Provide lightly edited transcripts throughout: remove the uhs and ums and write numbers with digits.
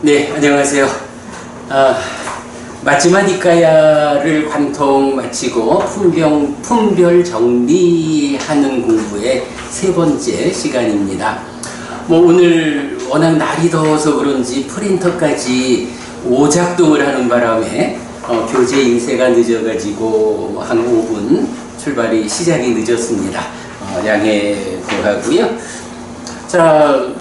네, 안녕하세요. 마지막이까야를 관통 마치고 품별 정리하는 공부의 세 번째 시간입니다. 오늘 워낙 날이 더워서 그런지 프린터까지 오작동을 하는 바람에 교재 인쇄가 늦어가지고 한 5분 출발이 시작이 늦었습니다. 양해 구하고요. 자,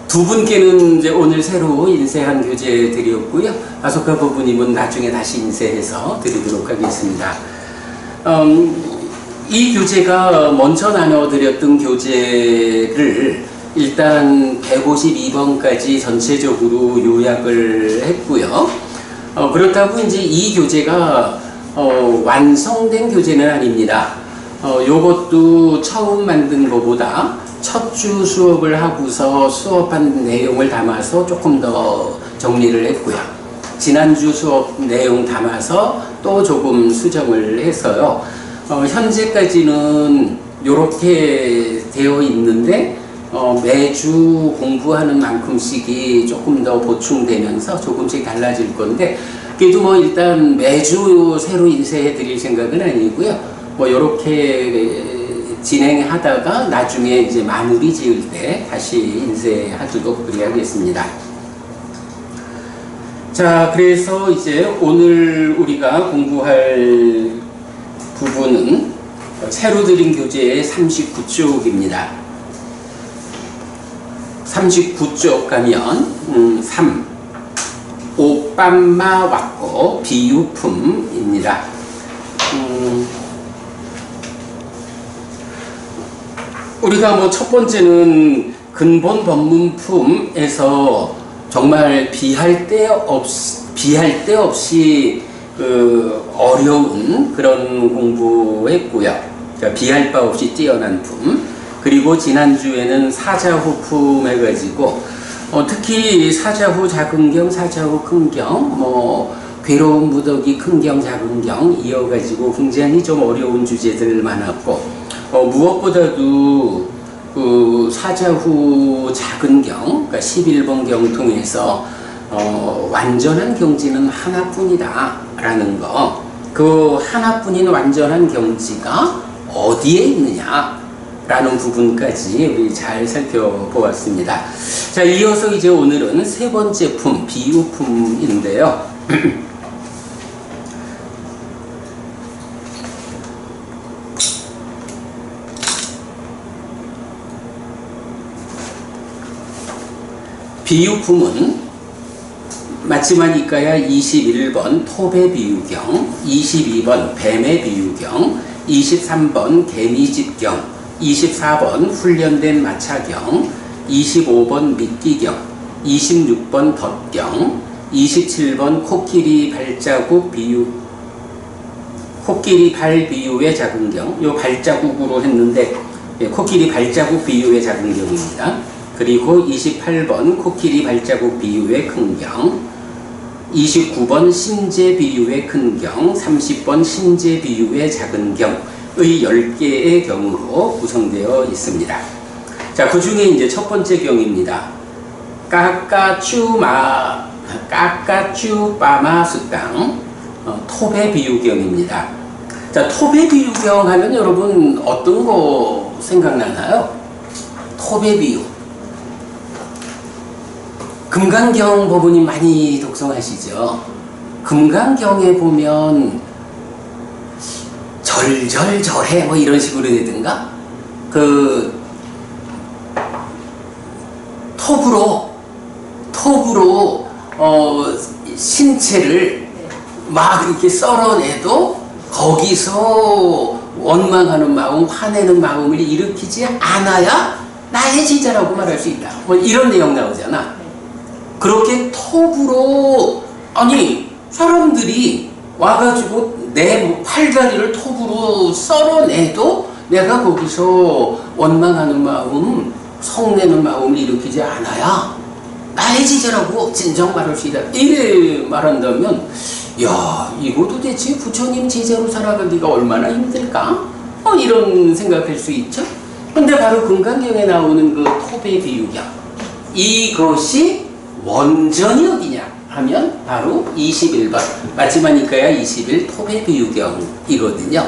두 분께는 이제 오늘 새로 인쇄한 교재들이었고요. 아소카 부부님은 나중에 다시 인쇄해서 드리도록 하겠습니다. 이 교재가 먼저 나눠드렸던 교재를 일단 152번까지 전체적으로 요약을 했고요. 그렇다고 이제 이 교재가 완성된 교재는 아닙니다. 요것도 처음 만든 것보다 첫 주 수업을 하고서 수업한 내용을 담아서 조금 더 정리를 했고요. 지난주 수업 내용 담아서 또 조금 수정을 해서요. 현재까지는 이렇게 되어 있는데 매주 공부하는 만큼씩이 조금 더 보충되면서 조금씩 달라질 건데, 그래도 일단 매주 새로 인쇄해 드릴 생각은 아니고요. 이렇게 진행하다가 나중에 이제 마무리 지을 때 다시 인쇄하도록 그리하겠습니다. 자, 그래서 이제 오늘 우리가 공부할 부분은 새로 드린 교재의 39쪽입니다. 39쪽 가면 3. 오빤마 왔고 비유품입니다. 우리가 첫 번째는 근본 법문품에서 정말 비할 데 없이 어려운 그런 공부했고요. 그러니까 비할 바 없이 뛰어난 품. 그리고 지난주에는 사자후 품 해가지고 특히 사자후 작은경, 사자후 큰경, 괴로운 무더기 큰경, 작은경 이어가지고 굉장히 좀 어려운 주제들 많았고, 무엇보다도 사자후 작은경, 그러니까 11번 경통에서 완전한 경지는 하나뿐이다 라는 거, 그 하나뿐인 완전한 경지가 어디에 있느냐 라는 부분까지 우리 잘 살펴보았습니다. 자, 이어서 이제 오늘은 세 번째 품, 비유품인데요. 비유품은 마치마니까야 21번 톱의 비유경, 22번 뱀의 비유경, 23번 개미집경, 24번 훈련된 마차경, 25번 미끼경, 26번 덧경, 27번 코끼리 발자국 비유, 코끼리 발 비유의 작은경, 요 발자국으로 했는데 코끼리 발자국 비유의 작은경입니다. 그리고 28번 코끼리 발자국 비유의 큰경, 29번 신재 비유의 큰경, 30번 신재 비유의 작은경의 10개의 경으로 구성되어 있습니다. 자, 그 중에 이제 첫 번째 경입니다. 까까쭈빠마 수땅, 톱의 비유경입니다. 자, 톱의 비유경 하면 여러분 어떤 거 생각나나요? 톱의 비유. 금강경 법문님 많이 독송하시죠? 금강경에 보면 절절절해 이런 식으로 되든가, 톱으로 신체를 막 이렇게 썰어내도 거기서 원망하는 마음, 화내는 마음을 일으키지 않아야 나의 지자라고 말할 수 있다. 이런 내용 나오잖아. 그렇게 톱으로, 아니 사람들이 와가지고 내 팔다리를 톱으로 썰어내도 내가 거기서 원망하는 마음, 성내는 마음을 일으키지 않아야 나의 지제라고 진정 말할 수 있다. 이래 말한다면, 야, 이거 도대체 부처님 지제로 살아가기가 얼마나 힘들까? 이런 생각할 수 있죠. 근데 바로 금강경에 나오는 그 톱의 비유경, 이것이 원전이 어디냐 하면 바로 21번 마지막이니까야 21 토배비유경이거든요.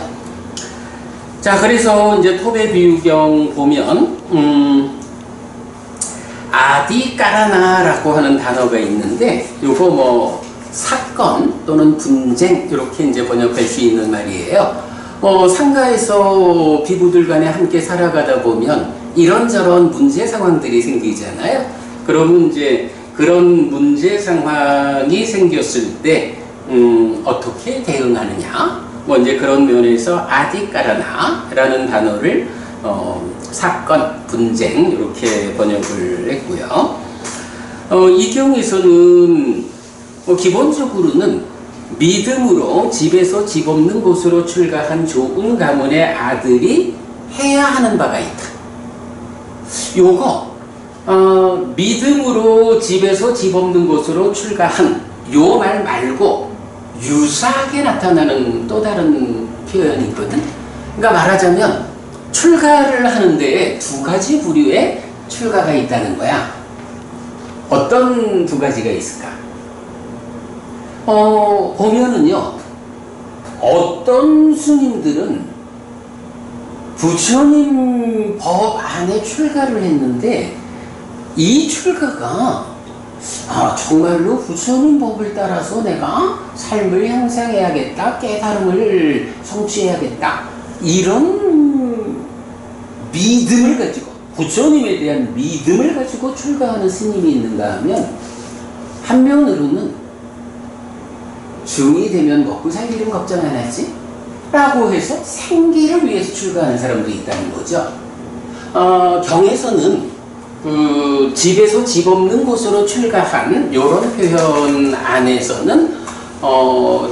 자, 그래서 이제 토배비유경 보면 아디까라나라고 하는 단어가 있는데 요거 뭐 사건 또는 분쟁 이렇게 이제 번역할 수 있는 말이에요. 상가에서 비부들 간에 함께 살아가다 보면 이런저런 문제 상황들이 생기잖아요. 그러면 이제 그런 문제 상황이 생겼을 때 어떻게 대응하느냐 뭐 이제 그런 면에서 아디까라나라는 단어를 사건, 분쟁 이렇게 번역을 했고요. 이 경우에서는 기본적으로는 믿음으로 집에서 집 없는 곳으로 출가한 좋은 가문의 아들이 해야 하는 바가 있다. 요거 믿음으로 집에서 집 없는 곳으로 출가한 요 말 말고 유사하게 나타나는 또 다른 표현이 있거든. 그러니까 말하자면 출가를 하는데 두 가지 부류의 출가가 있다는 거야. 어떤 두 가지가 있을까? 보면은요, 어떤 스님들은 부처님 법 안에 출가를 했는데 이 출가가 정말로 부처님 법을 따라서 내가 삶을 향상해야겠다, 깨달음을 성취해야겠다 이런 믿음을 가지고 부처님에 대한 믿음을 가지고 출가하는 스님이 있는가 하면 한면으로는 중이 되면 먹고 살 일은 걱정 안 하지? 라고 해서 생기를 위해서 출가하는 사람도 있다는 거죠. 경에서는 집에서 집 없는 곳으로 출가한 이런 표현 안에서는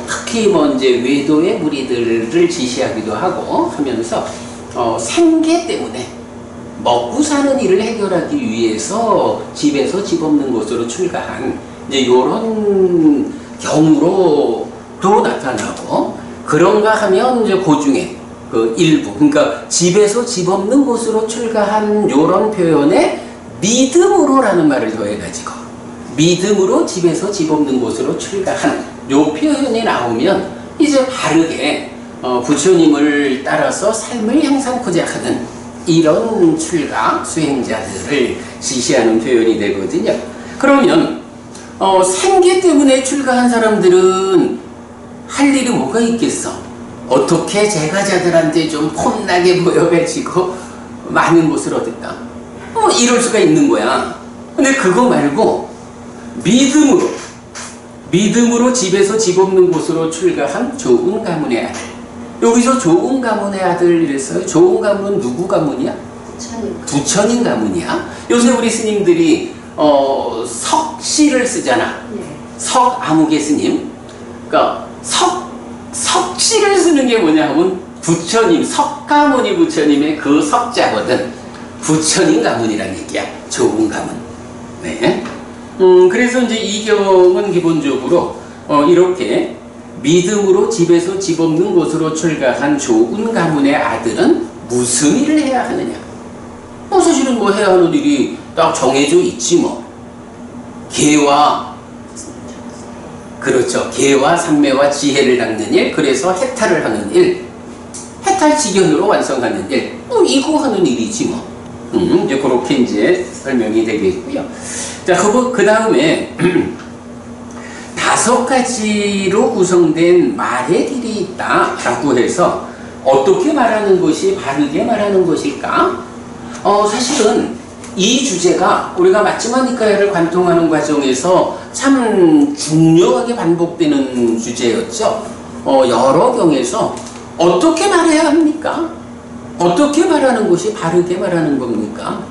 특히 뭐 이제 외도의 무리들을 지시하기도 하고 하면서 생계 때문에 먹고 사는 일을 해결하기 위해서 집에서 집 없는 곳으로 출가한 이제 이런 경우로도 나타나고 그런가 하면 이제 그 중에 그 일부 그러니까 집에서 집 없는 곳으로 출가한 이런 표현에 믿음으로라는 말을 더해가지고 믿음으로 집에서 집 없는 곳으로 출가한 요 표현이 나오면 이제 바르게 부처님을 따라서 삶을 향상코자 하는 이런 출가 수행자들을 지시하는 표현이 되거든요. 그러면 생계 때문에 출가한 사람들은 할 일이 뭐가 있겠어? 어떻게 제가자들한테 좀 폼나게 보여가지고 많은 것을 얻을까? 이럴 수가 있는 거야. 근데 그거 말고 믿음으로 집에서 집 없는 곳으로 출가한 좋은 가문의 아들. 여기서 좋은 가문의 아들 이랬어요. 좋은 가문은 누구 가문이야? 부처님 가문이야. 요새 우리 스님들이 석시를 쓰잖아. 석아무개 스님. 그러니까 석시를 쓰는 게 뭐냐 하면 부처님, 석가모니 부처님의 그 석자거든. 부처님 가문이란 얘기야. 좋은 가문. 네. 그래서 이제 이 경은 기본적으로 이렇게 믿음으로 집에서 집 없는 곳으로 출가한 좋은 가문의 아들은 무슨 일을 해야 하느냐? 사실은 뭐 해야 하는 일이 딱 정해져 있지 뭐. 계와 삼매와 지혜를 닦는 일, 그래서 해탈을 하는 일, 해탈지견으로 완성하는 일, 이거 하는 일이지 뭐. 이제 그렇게 이제 설명이 되겠고요. 자, 그 다음에 5가지로 구성된 말의 길이 있다라고 해서 어떻게 말하는 것이 바르게 말하는 것일까? 사실은 이 주제가 우리가 마지막 니까야를 관통하는 과정에서 참 중요하게 반복되는 주제였죠. 여러 경에서 어떻게 말해야 합니까? 어떻게 말하는 것이 바르게 말하는 겁니까?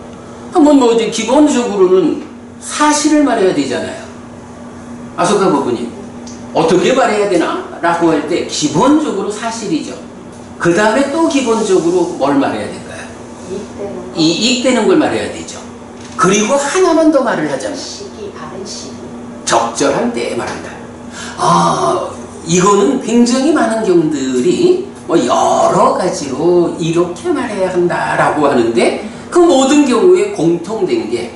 한번 뭐 이제 기본적으로는 사실을 말해야 되잖아요. 아소카 부부님, 어떻게 말해야 되나? 라고 할 때 기본적으로 사실이죠. 그 다음에 또 기본적으로 뭘 말해야 될까요? 이익되는 걸 말해야 되죠. 그리고 하나만 더 말을 하자면 바른 시기. 적절한 때에 말한다. 이거는 굉장히 많은 경들이 뭐 여러 가지로 이렇게 말해야 한다라고 하는데 그 모든 경우에 공통된 게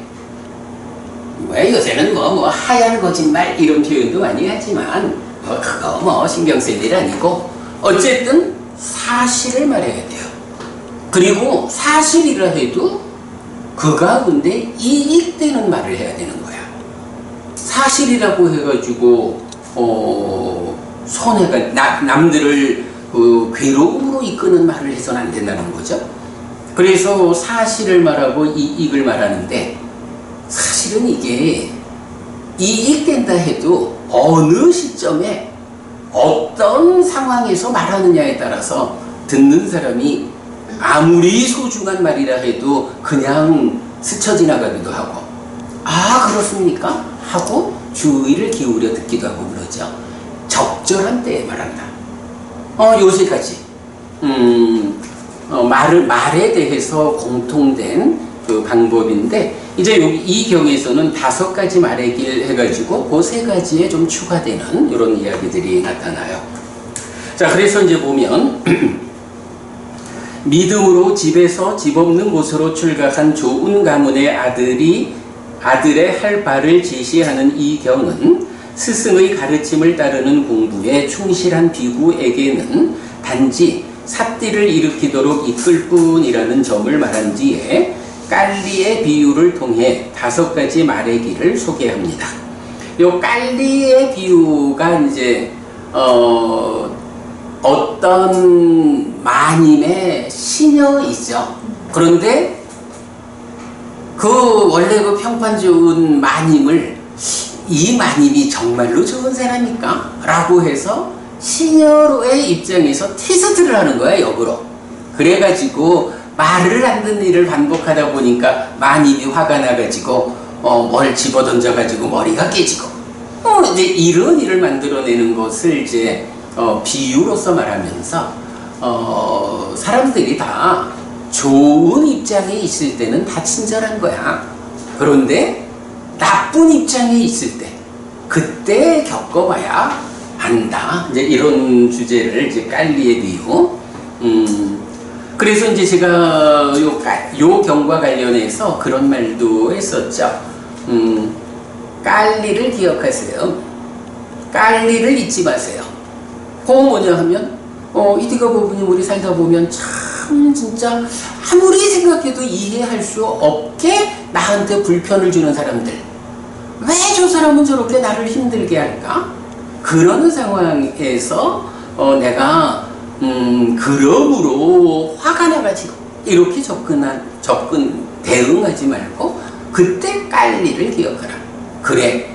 왜 요새는 뭐 하얀 거짓말 이런 표현도 많이 하지만 그거 신경 쓸 일 아니고 어쨌든 사실을 말해야 돼요. 그리고 사실이라 해도 그 가운데 이익되는 말을 해야 되는 거야. 사실이라고 해가지고 손해가 남들을 괴로움으로 이끄는 말을 해서는 안 된다는 거죠. 그래서 사실을 말하고 이익을 말하는데 사실은 이게 이익된다 해도 어느 시점에 어떤 상황에서 말하느냐에 따라서 듣는 사람이 아무리 소중한 말이라 해도 그냥 스쳐 지나가기도 하고 아 그렇습니까? 하고 주의를 기울여 듣기도 하고 그러죠. 적절한 때에 말한다. 요새까지 말에 대해서 공통된 그 방법인데 이제 여기 이 경에서는 5가지 말의 길 해가지고 그 3가지에 좀 추가되는 이런 이야기들이 나타나요. 자, 그래서 이제 보면 믿음으로 집에서 집 없는 곳으로 출가한 좋은 가문의 아들의 할 바를 지시하는 이 경은 스승의 가르침을 따르는 공부에 충실한 비구에게는 단지 삿띠를 일으키도록 이끌 뿐이라는 점을 말한 뒤에 깔리의 비유를 통해 5가지 말의 길을 소개합니다. 요 깔리의 비유가 이제 어떤 마님의 시녀이죠. 그런데 그 원래 그 평판 좋은 마님을 이 마님이 정말로 좋은 사람일까? 라고 해서 시녀의 입장에서 테스트를 하는 거야, 역으로. 그래가지고 말을 안 듣는 일을 반복하다 보니까 마님이 화가 나가지고 뭘 집어던져가지고 머리가 깨지고 이제 이런 일을 만들어내는 것을 이제 비유로서 말하면서 사람들이 다 좋은 입장에 있을 때는 다 친절한 거야. 그런데 나쁜 입장에 있을 때 그때 겪어봐야 안다. 이제 이런 주제를 이제 깔리의 비유. 그래서 이제 제가 요 경과 관련해서 그런 말도 했었죠. 깔리를 기억하세요. 깔리를 잊지 마세요. 그거 뭐냐 하면 이디가 부분이 우리 살다 보면 참 진짜 아무리 생각해도 이해할 수 없게 나한테 불편을 주는 사람들. 왜 저 사람은 저렇게 나를 힘들게 할까? 그런 상황에서 내가 그러므로 화가 나가지고 이렇게 대응하지 말고 그때 깔리를 기억하라. 그래,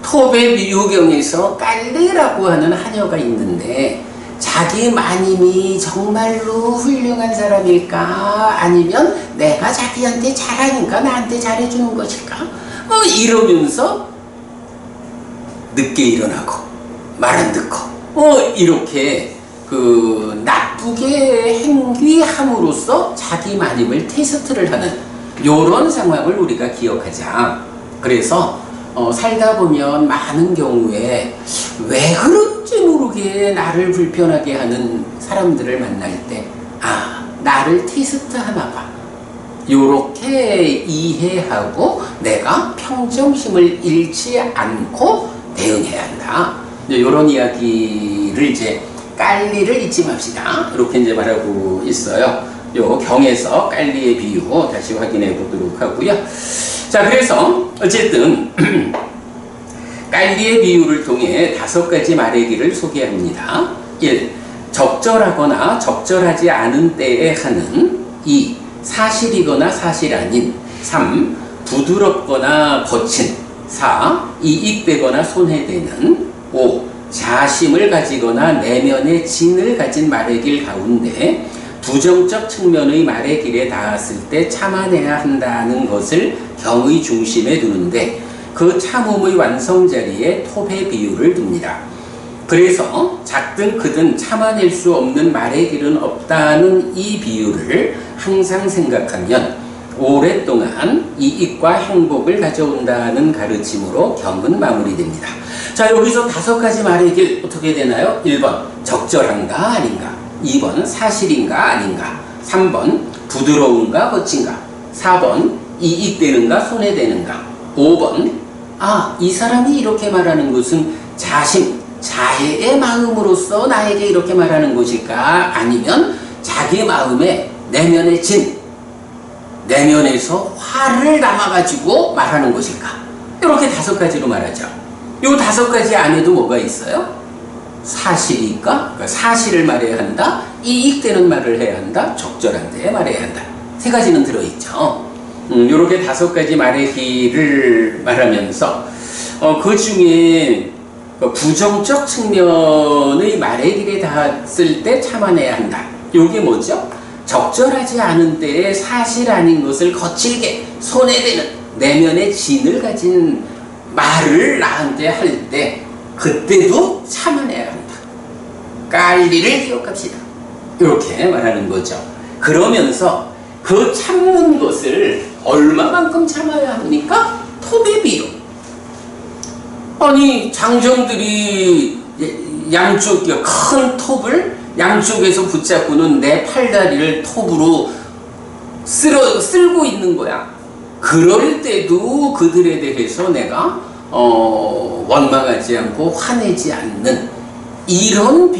톱의 유경에서 깔리라고 하는 하녀가 있는데 자기 마님이 정말로 훌륭한 사람일까? 아니면 내가 자기한테 잘하니까 나한테 잘해주는 것일까? 이러면서 늦게 일어나고 말 안 듣고 이렇게 그 나쁘게 행위함으로써 자기 마님을 테스트를 하는 요런 상황을 우리가 기억하자. 그래서 살다 보면 많은 경우에 왜 그런지 모르게 나를 불편하게 하는 사람들을 만날 때 나를 테스트 하나 봐. 요렇게 이해하고 내가 평정심을 잃지 않고 대응해야 한다. 요런 이야기를 이제 깔리를 잊지 맙시다. 이렇게 이제 말하고 있어요. 요 경에서 깔리의 비유 다시 확인해 보도록 하고요. 자, 그래서 어쨌든 깔리의 비유를 통해 5가지 말의 길을 소개합니다. 1. 적절하거나 적절하지 않은 때에 하는. 2. 사실이거나 사실 아닌. 3. 부드럽거나 거친. 4. 이익되거나 손해되는. 5. 자심을 가지거나 내면의 진을 가진 말의 길 가운데 부정적 측면의 말의 길에 닿았을 때 참아내야 한다는 것을 경의 중심에 두는데 그 참음의 완성 자리에 톱의 비유를 둡니다. 그래서 작든 크든 참아낼 수 없는 말의 길은 없다는 이 비유를 항상 생각하면 오랫동안 이익과 행복을 가져온다는 가르침으로 경은 마무리됩니다. 자, 여기서 5가지 말의 길 어떻게 되나요? 1번 적절한가 아닌가, 2번 사실인가 아닌가, 3번 부드러운가 거친가, 4번 이익되는가 손해되는가, 5번 이 사람이 이렇게 말하는 것은 자해의 마음으로서 나에게 이렇게 말하는 것일까? 아니면 자기 마음에 내면에서 화를 담아가지고 말하는 것일까? 이렇게 5가지로 말하죠. 이 5가지 안에도 뭐가 있어요? 사실일까? 그러니까 사실을 말해야 한다. 이익되는 말을 해야 한다. 적절한 데 말해야 한다. 3가지는 들어있죠. 이렇게 5가지 말의 길을 말하면서 그 중에 부정적 측면의 말의 길에 닿았을 때 참아내야 한다. 이게 뭐죠? 적절하지 않은 때에 사실 아닌 것을 거칠게 손해대는 내면의 진을 가진 말을 나한테 할 때 그때도 참아내야 한다. 깔리를 기억합시다. 이렇게 말하는 거죠. 그러면서 그 참는 것을 얼마만큼 참아야 합니까? 톱의 비율. 아니 장정들이 양쪽 큰 톱을 양쪽에서 붙잡고는 내 팔다리를 톱으로 쓸고 있는 거야. 그럴 때도 그들에 대해서 내가 원망하지 않고 화내지 않는 이런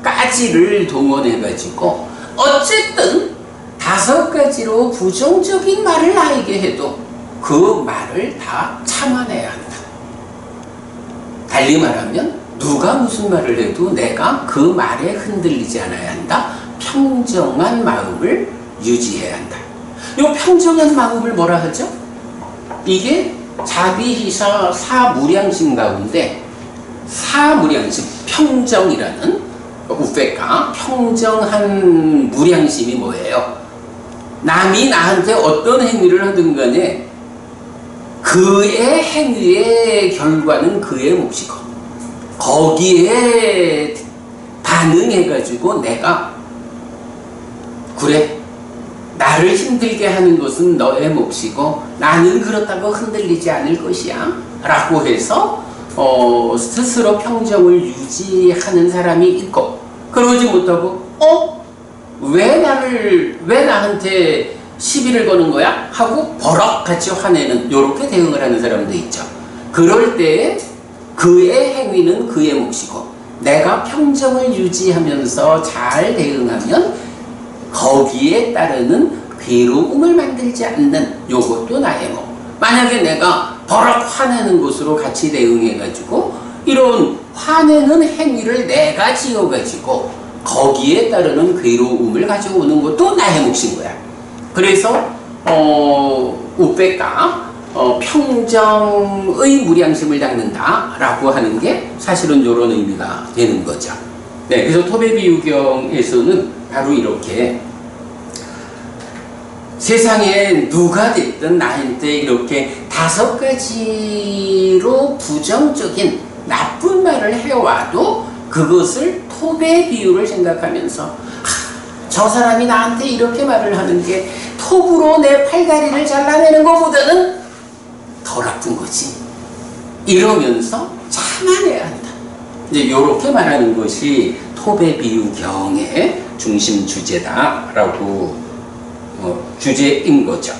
비유까지를 동원해가지고 어쨌든 5가지로 부정적인 말을 나에게 해도 그 말을 다 참아내야 한다. 달리 말하면 누가 무슨 말을 해도 내가 그 말에 흔들리지 않아야 한다. 평정한 마음을 유지해야 한다. 이 평정한 마음을 뭐라 하죠? 이게 자비희사 사무량심 가운데 사무량심, 평정이라는 우페카, 평정한 무량심이 뭐예요? 남이 나한테 어떤 행위를 하든 간에 그의 행위의 결과는 그의 몫이고 거기에 반응해가지고 내가 그래 나를 힘들게 하는 것은 너의 몫이고 나는 그렇다고 흔들리지 않을 것이야 라고 해서 스스로 평정을 유지하는 사람이 있고 그러지 못하고 왜 나한테 시비를 거는 거야? 하고 버럭같이 화내는 요렇게 대응을 하는 사람도 있죠. 그럴 때 그의 행위는 그의 몫이고 내가 평정을 유지하면서 잘 대응하면 거기에 따르는 괴로움을 만들지 않는 요것도 나의 몫. 만약에 내가 버럭 화내는 것으로 같이 대응해가지고 이런 화내는 행위를 내가 지어가지고 거기에 따르는 괴로움을 가져오는 것도 나의 몫인 거야. 그래서 우페카 평정의 무량심을 닦는다 라고 하는 게 사실은 이런 의미가 되는 거죠. 네, 그래서 토베비유경에서는 바로 이렇게 세상에 누가 됐든 나한테 이렇게 5가지로 부정적인 나쁜 말을 해와도 그것을 톱의 비유를 생각하면서 저 사람이 나한테 이렇게 말을 하는 게 톱으로 내 팔다리를 잘라내는 것보다는 덜 아픈 거지. 이러면서 참아내야 한다. 이제 이렇게 말하는 것이 톱의 비유경의 중심 주제다라고 주제인 거죠.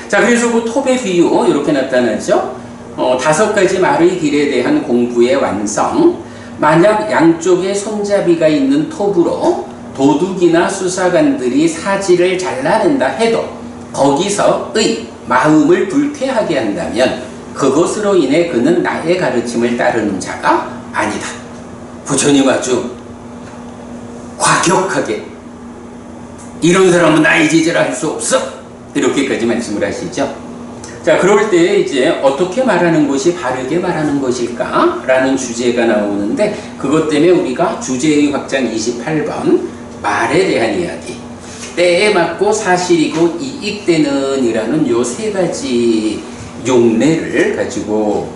자, 그래서 그 톱의 비유 이렇게 나타나죠. 5가지 말의 길에 대한 공부의 완성. 만약 양쪽에 손잡이가 있는 톱으로 도둑이나 수사관들이 사지를 잘라낸다 해도 거기서의 마음을 불쾌하게 한다면 그것으로 인해 그는 나의 가르침을 따르는 자가 아니다. 부처님 아주 과격하게 이런 사람은 나의 제자라 할 수 없어 이렇게까지 말씀을 하시죠. 자, 그럴 때 이제 어떻게 말하는 것이 바르게 말하는 것일까 라는 주제가 나오는데 그것 때문에 우리가 주제의 확장 28번 말에 대한 이야기, 때에 맞고 사실이고 이익되는 이라는 요 3가지 용례를 가지고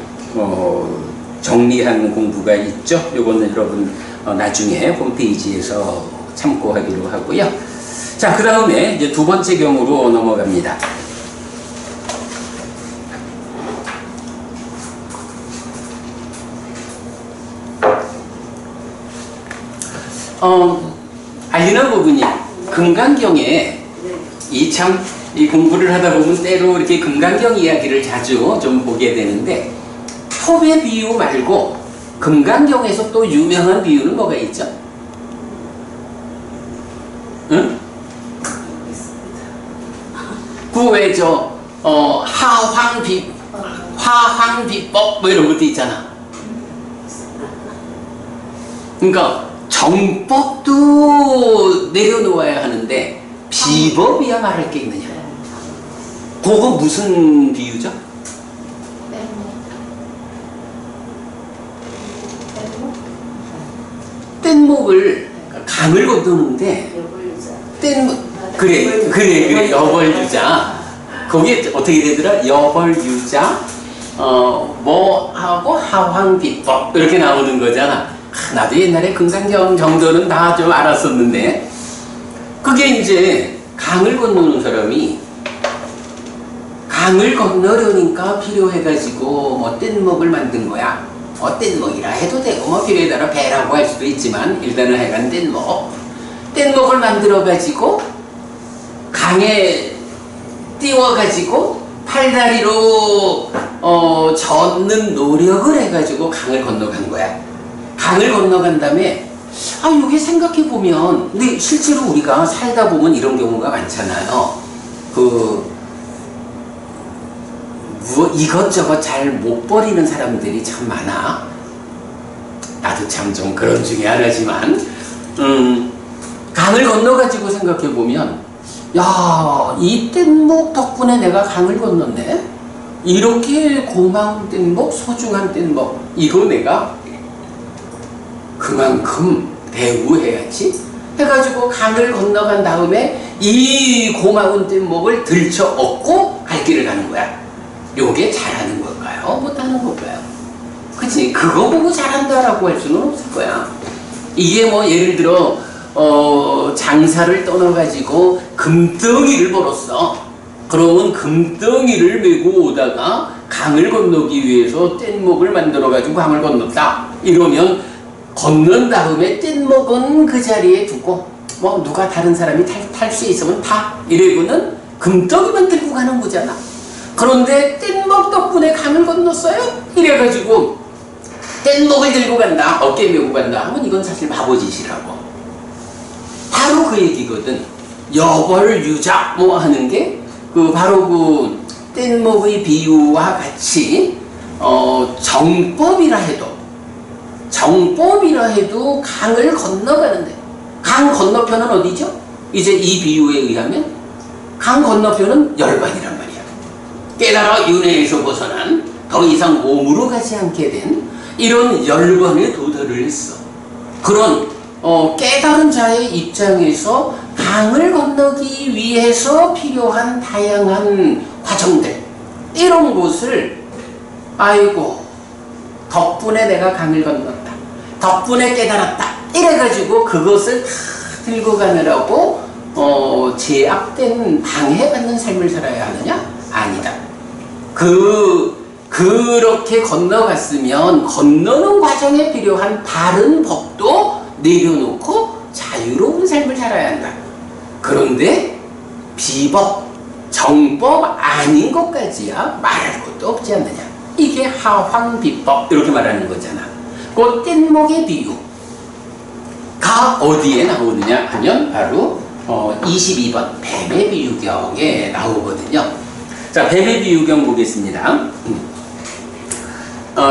정리한 공부가 있죠. 요거는 여러분 나중에 홈페이지에서 참고하기로 하고요. 자, 그 다음에 이제 2번째 경우로 넘어갑니다. 알리나 부분이 금강경에 이 이 공부를 하다 보면 때로 이렇게 금강경 이야기를 자주 좀 보게 되는데, 톱의 비유 말고 금강경에서 또 유명한 비유는 뭐가 있죠? 응? 그 왜 화황비법 뭐 이런 것도 있잖아. 그러니까 정법도 내려놓아야 하는데 비법이야 말할 게 있느냐. 그거 무슨 비유죠? 뗏목을 강을 건너는데 그래 여벌유자. 거기에 어떻게 되더라? 여벌유자 뭐 하고 하황비법 이렇게 나오는 거잖아. 나도 옛날에 금강경 정도는 다 좀 알았었는데, 그게 이제 강을 건너는 사람이 강을 건너려니까 필요해가지고 뭐 뗏목을 만든 거야. 뗏목이라 해도 되고 뭐 필요에 따라 배라고 할 수도 있지만 일단은 하여간 뗏목을 만들어가지고 강에 띄워가지고 팔다리로 젓는 노력을 해가지고 강을 건너간 거야. 강을 건너간 다음에 이게 생각해보면, 근데 실제로 우리가 살다 보면 이런 경우가 많잖아요. 이것저것 잘 못 버리는 사람들이 참 많아. 나도 참 좀 그런 중에 하나지만, 강을 건너가지고 생각해보면, 야, 이 뗏목 덕분에 내가 강을 건넜네? 이렇게 고마운 뗏목, 소중한 뗏목, 이거 내가 그만큼 대우해야지 해가지고 강을 건너간 다음에 이 고마운 뗏목을 들쳐 얻고 갈 길을 가는 거야. 요게 잘하는 걸까요? 못하는 걸까요? 그치? 그거 보고 잘한다라고 할 수는 없을 거야. 이게 뭐 예를 들어 장사를 떠나가지고 금덩이를 벌었어. 그러면 금덩이를 메고 오다가 강을 건너기 위해서 뗏목을 만들어가지고 강을 건넜다. 이러면 건넌 다음에 뗏목은 그 자리에 두고 뭐 누가 다른 사람이 탈 수 있으면 타. 이래고는 금덩이만 들고 가는 거잖아. 그런데 뗏목 덕분에 강을 건넜어요? 이래가지고 뗏목을 들고 간다, 어깨 메고 간다 하면 이건 사실 바보짓이라고. 바로 그 얘기거든. 여벌유자 뭐 하는 게 바로 그 뗏목의 비유와 같이 정법이라 해도 강을 건너가는데, 강 건너편은 어디죠? 이제 이 비유에 의하면 강 건너편은 열반이란 말이야. 깨달아 윤회에서 벗어난 더 이상 몸으로 가지 않게 된 이런 열반에 도달을 했어. 그런 깨달은 자의 입장에서 강을 건너기 위해서 필요한 다양한 과정들, 이런 것을 아이고 덕분에 내가 강을 건넜다, 덕분에 깨달았다, 이래가지고 그것을 다 들고 가느라고 제약된 방해받는 삶을 살아야 하느냐? 아니다. 그렇게 건너갔으면 건너는 과정에 필요한 다른 법도 내려놓고 자유로운 삶을 살아야 한다. 그런데 비법, 정법 아닌 것까지야 말할 것도 없지 않느냐. 이게 하황비법 이렇게 말하는 거잖아. 그 뗏목의 비유가 어디에 나오느냐 하면 바로 22번 뱀의 비유경에 나오거든요. 자, 뱀의 비유경 보겠습니다.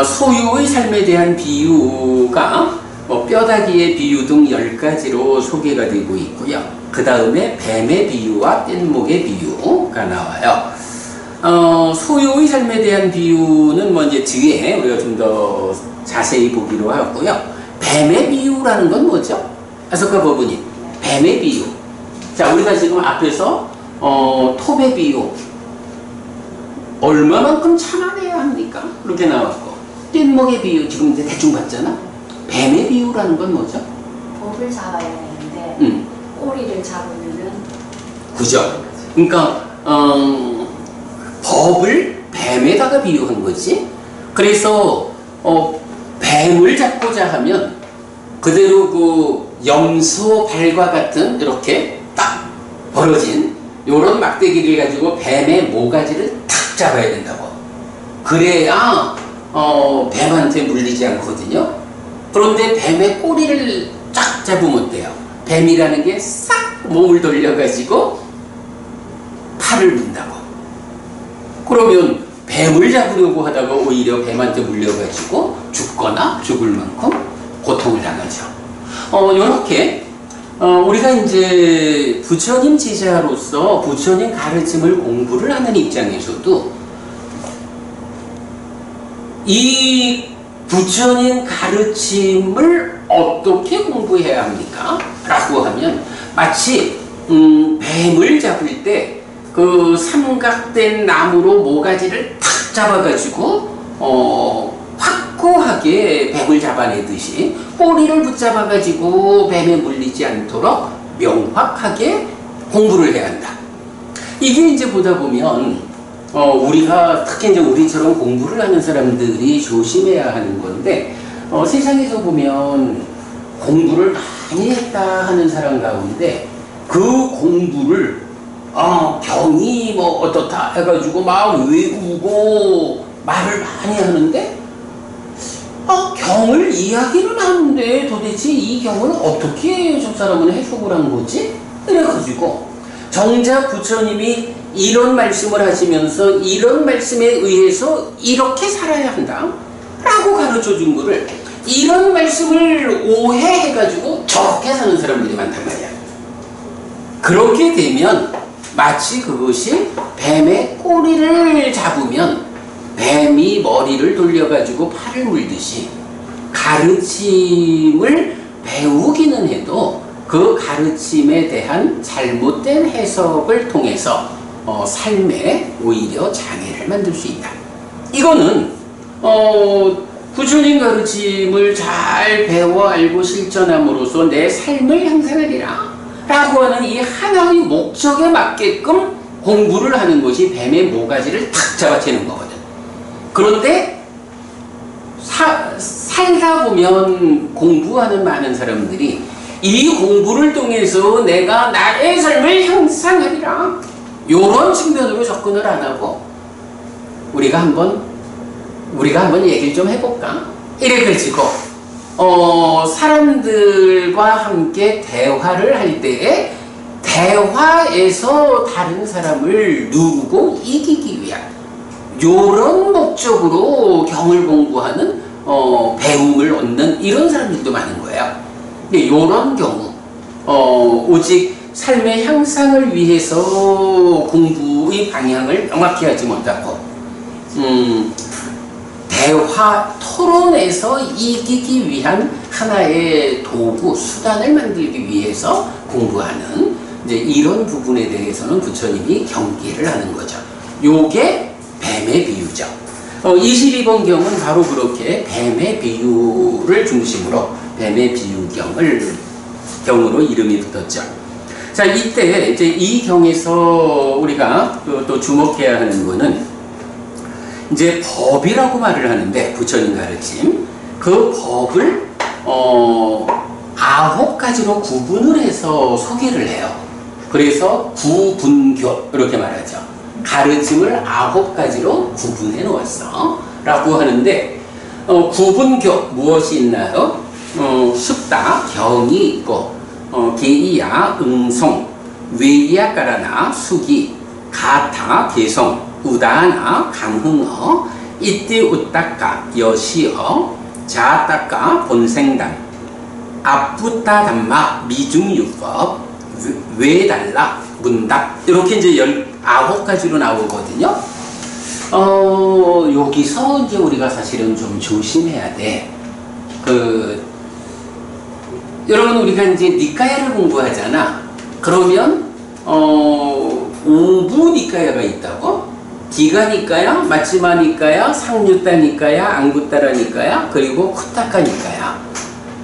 소유의 삶에 대한 비유가 뼈다귀의 비유 등 10가지로 소개가 되고 있고요. 그 다음에 뱀의 비유와 뗏목의 비유가 나와요. 소유의 삶에 대한 비유는 뭐 이제 뒤에 우리가 좀 더 자세히 보기로 하고요. 뱀의 비유라는 건 뭐죠? 아소카 법은이 뱀의 비유. 자, 우리가 지금 앞에서 톱의 비유 얼마만큼 참아내야 합니까? 그렇게 나왔고, 뗏목의 비유 지금 이제 대충 봤잖아. 뱀의 비유라는 건 뭐죠? 법을 잡아야 되는데 꼬리를 잡으면은 그죠? 그러니까 법을 뱀에다가 비유한 거지. 그래서 뱀을 잡고자 하면 그대로 그 염소 발과 같은 이렇게 딱 벌어진 요런 막대기를 가지고 뱀의 모가지를 탁 잡아야 된다고. 그래야 뱀한테 물리지 않거든요. 그런데 뱀의 꼬리를 쫙 잡으면 어때요? 뱀이라는 게 싹 몸을 돌려가지고 팔을 문다고. 그러면 뱀을 잡으려고 하다가 오히려 뱀한테 물려가지고 죽거나 죽을 만큼 고통을 당하죠. 요렇게 우리가 이제 부처님 제자로서 부처님 가르침을 공부를 하는 입장에서도 이 부처님 가르침을 어떻게 공부해야 합니까? 라고 하면 마치 뱀을 잡을 때 그 삼각된 나무로 모가지를 탁 잡아가지고 확고하게 뱀을 잡아내듯이 꼬리를 붙잡아가지고 뱀에 물리지 않도록 명확하게 공부를 해야 한다. 이게 이제 보다 보면 우리가 특히 이제 우리처럼 공부를 하는 사람들이 조심해야 하는 건데 세상에서 보면 공부를 많이 했다 하는 사람 가운데 그 공부를 경이 뭐 어떻다 해가지고 막 외우고 말을 많이 하는데 경을 이야기를 하는데 도대체 이 경을 어떻게 저 사람은 해석을 한 거지? 이래가지고 정작 부처님이 이런 말씀을 하시면서 이런 말씀에 의해서 이렇게 살아야 한다 라고 가르쳐 준 거를 이런 말씀을 오해해가지고 저렇게 사는 사람들이 많단 말이야. 그렇게 되면 마치 그것이 뱀의 꼬리를 잡으면 뱀이 머리를 돌려가지고 팔을 물듯이 가르침을 배우기는 해도 그 가르침에 대한 잘못된 해석을 통해서 삶에 오히려 장애를 만들 수 있다. 이거는 부처님 가르침을 잘 배워 알고 실천함으로써 내 삶을 향상하리라 라고 하는 이 하나의 목적에 맞게끔 공부를 하는 것이 뱀의 모가지를 탁 잡아채는 거거든. 그런데 살다 보면 공부하는 많은 사람들이 이 공부를 통해서 내가 나의 삶을 향상하리라 이런 측면으로 접근을 안 하고 우리가 한번 얘기를 좀 해볼까? 이래 가지고 사람들과 함께 대화를 할 때에 대화에서 다른 사람을 누르고 이기기 위한 이런 목적으로 경을 공부하는 배움을 얻는 이런 사람들도 많은 거예요. 근데 이런 경우 오직 삶의 향상을 위해서 공부의 방향을 명확히 하지 못하고 대화, 토론에서 이기기 위한 하나의 도구, 수단을 만들기 위해서 공부하는 이제 이런 부분에 대해서는 부처님이 경계를 하는 거죠. 요게 뱀의 비유죠. 22번 경은 바로 그렇게 뱀의 비유를 중심으로 뱀의 경으로 이름이 붙었죠. 자, 이때 이제 이 경에서 우리가 또 주목해야 하는 거는 이제 법이라고 말을 하는데 부처님 가르침 그 법을 9가지로 구분을 해서 소개를 해요. 그래서 구분교 이렇게 말하죠. 가르침을 9가지로 구분해 놓았어 라고 하는데 구분교 무엇이 있나요? 숙다, 경이 있고 계이야, 응송, 외이야, 까라나, 수기, 가타, 개성, 우다나, 강흥어, 이띠 우따까, 여시어, 자따까, 본생담, 앞부따 담마, 미중유법, 외달라, 문답 이렇게 이제 19가지로 나오거든요. 여기서 이제 우리가 사실은 좀 조심해야 돼. 여러분 우리가 이제 니까야를 공부하잖아. 그러면 5부 니까야가 있다고? 디가 니까야, 마치마 니까야, 상류따 니까야, 앙구따라 니까야, 그리고 쿠타카 니까야.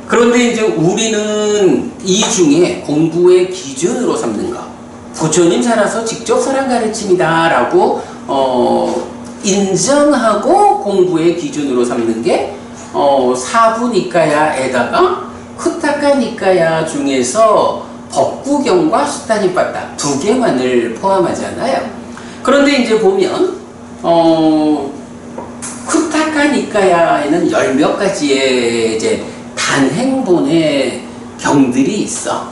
그런데 이제 우리는 이 중에 공부의 기준으로 삼는 거. 부처님 살아서 직접 설한 가르침이다 라고 인정하고 공부의 기준으로 삼는 게 사부 니까야에다가 쿠타카 니까야 중에서 법구경과 수다니빠따 두 개만을 포함하잖아요. 그런데 이제 보면 쿠타카 니카야에는 열 몇 가지의 이제 단행본의 경들이 있어.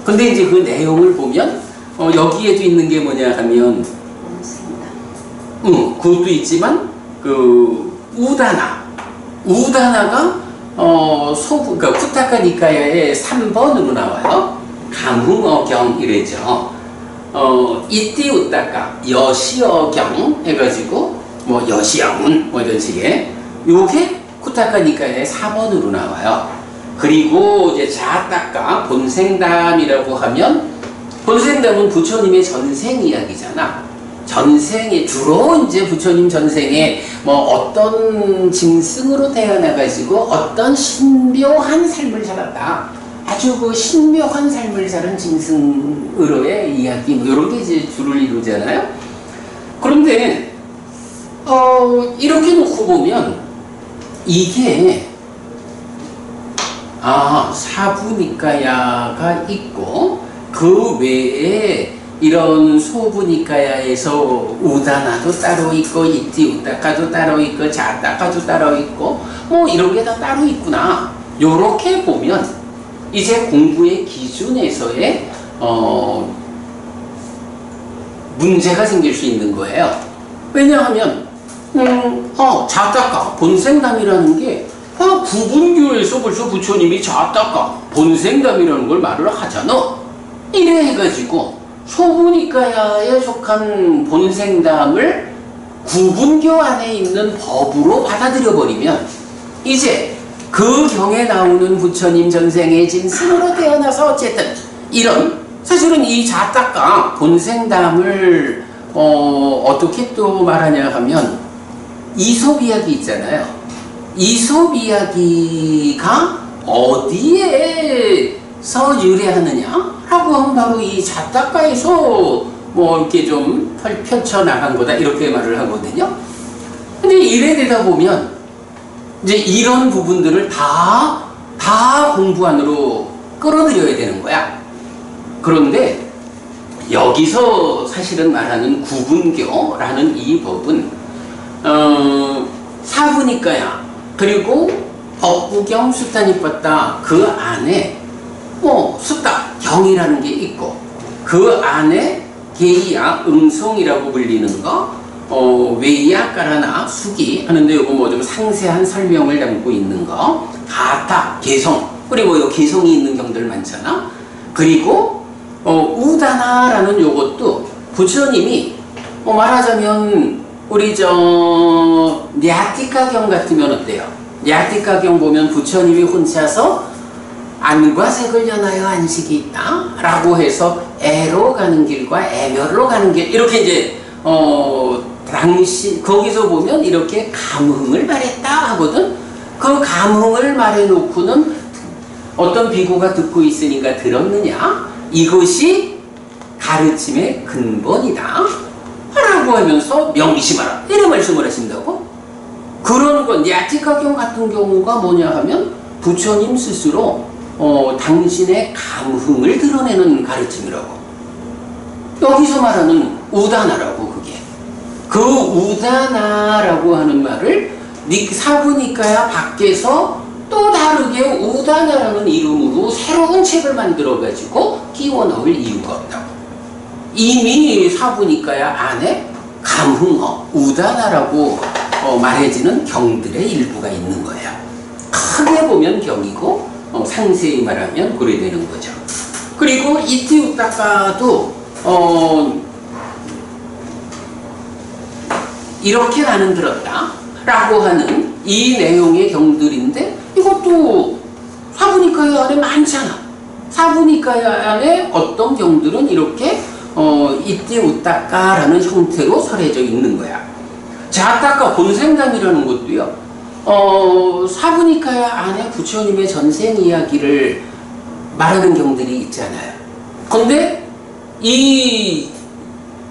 근데 이제 그 내용을 보면 여기에도 있는 게 뭐냐 하면 그것도 있지만 그 우다나가 그러니까 쿠타카 니카야의 3번으로 나와요. 감흥어경 이래죠. 이띠우따까 여시어경 해가지고 뭐 여시어문 뭐 이런 식의 요게 쿠타카 니카야의 4번으로 나와요. 그리고 이제 자따까 본생담이라고 하면 본생담은 부처님의 전생 이야기잖아. 전생에 주로 이제 부처님 전생에 뭐 어떤 짐승으로 태어나가지고 어떤 신묘한 삶을 살았다. 아주 그 신묘한 삶을 사는 짐승으로의 이야기 뭐 이런 게 이제 주를 이루잖아요. 그런데 이렇게 놓고 보면 이게 사부니까야가 있고 그 외에 이런 소부니까야에서 우다나도 따로 있고 이띠우따까도 따로 있고 자따까도 따로 있고 뭐 이런 게 다 따로 있구나. 요렇게 보면 이제 공부의 기준에서의 문제가 생길 수 있는 거예요. 왜냐하면 자따까 본생담이라는 게 구분교에서 벌써 부처님이 자따까 본생담이라는 걸 말을 하잖아. 이래 해가지고 소부니까야에 속한 본생담을 구분교 안에 있는 법으로 받아들여 버리면 이제 그 경에 나오는 부처님 전생의 짐승으로 태어나서 어쨌든 이런 사실은 이 자따까 본생담을 어떻게 또 말하냐 하면 이솝 이야기 있잖아요. 이솝 이야기가 어디에서 유래하느냐? 라고 하면 바로 이 자따까에서 뭐 이렇게 좀 펼쳐나간 거다 이렇게 말을 하거든요. 근데 이래 되다 보면 이제 이런 부분들을 다 공부 안으로 끌어들여야 되는 거야. 그런데 여기서 사실은 말하는 구분교라는 이 법은 사부니까야 그리고 법구경 수타니빠따 그 안에 뭐 수타 경이라는 게 있고 그 안에 게이야 음송이라고 불리는 거 웨이야 까라나 수기 하는데 요거 뭐 좀 상세한 설명을 담고 있는 거 가타 개성 그리고 요 개성이 있는 경들 많잖아. 그리고 우다나라는 요것도 부처님이 말하자면 우리 냐티카경 같으면 어때요? 냐티카경 보면 부처님이 혼자서 안과 색을 연하여 안식이 있다 라고 해서 애로 가는 길과 애멸로 가는 길 이렇게 이제 당시 거기서 보면 이렇게 감흥을 말했다 하거든. 그 감흥을 말해놓고는 어떤 비구가 듣고 있으니까 들었느냐? 이것이 가르침의 근본이다 라고 하면서 명심하라 이런 말씀을 하신다고? 그런 건 야티카경 같은 경우가 뭐냐 하면 부처님 스스로 당신의 감흥을 드러내는 가르침이라고. 여기서 말하는 우다나라고 그게. 그 우다나라고 하는 말을 사부니까야 밖에서 또 다르게 우다나라는 이름으로 새로운 책을 만들어가지고 끼워 넣을 이유가 없다고. 이미 사부니까야 안에 감흥어, 우다나라고 말해지는 경들의 일부가 있는 거예요. 크게 보면 경이고 상세히 말하면 그래 되는 거죠. 그리고 이티우따까도 이렇게 나는 들었다 라고 하는 이 내용의 경들인데 이것도 사부니까야 안에 많잖아. 사부니까야 안에 어떤 경들은 이렇게 이띠우따까라는 형태로 설해져 있는 거야. 자따까 본생담이라는 것도요. 사부니까야 안에 부처님의 전생 이야기를 말하는 경들이 있잖아요. 근데 이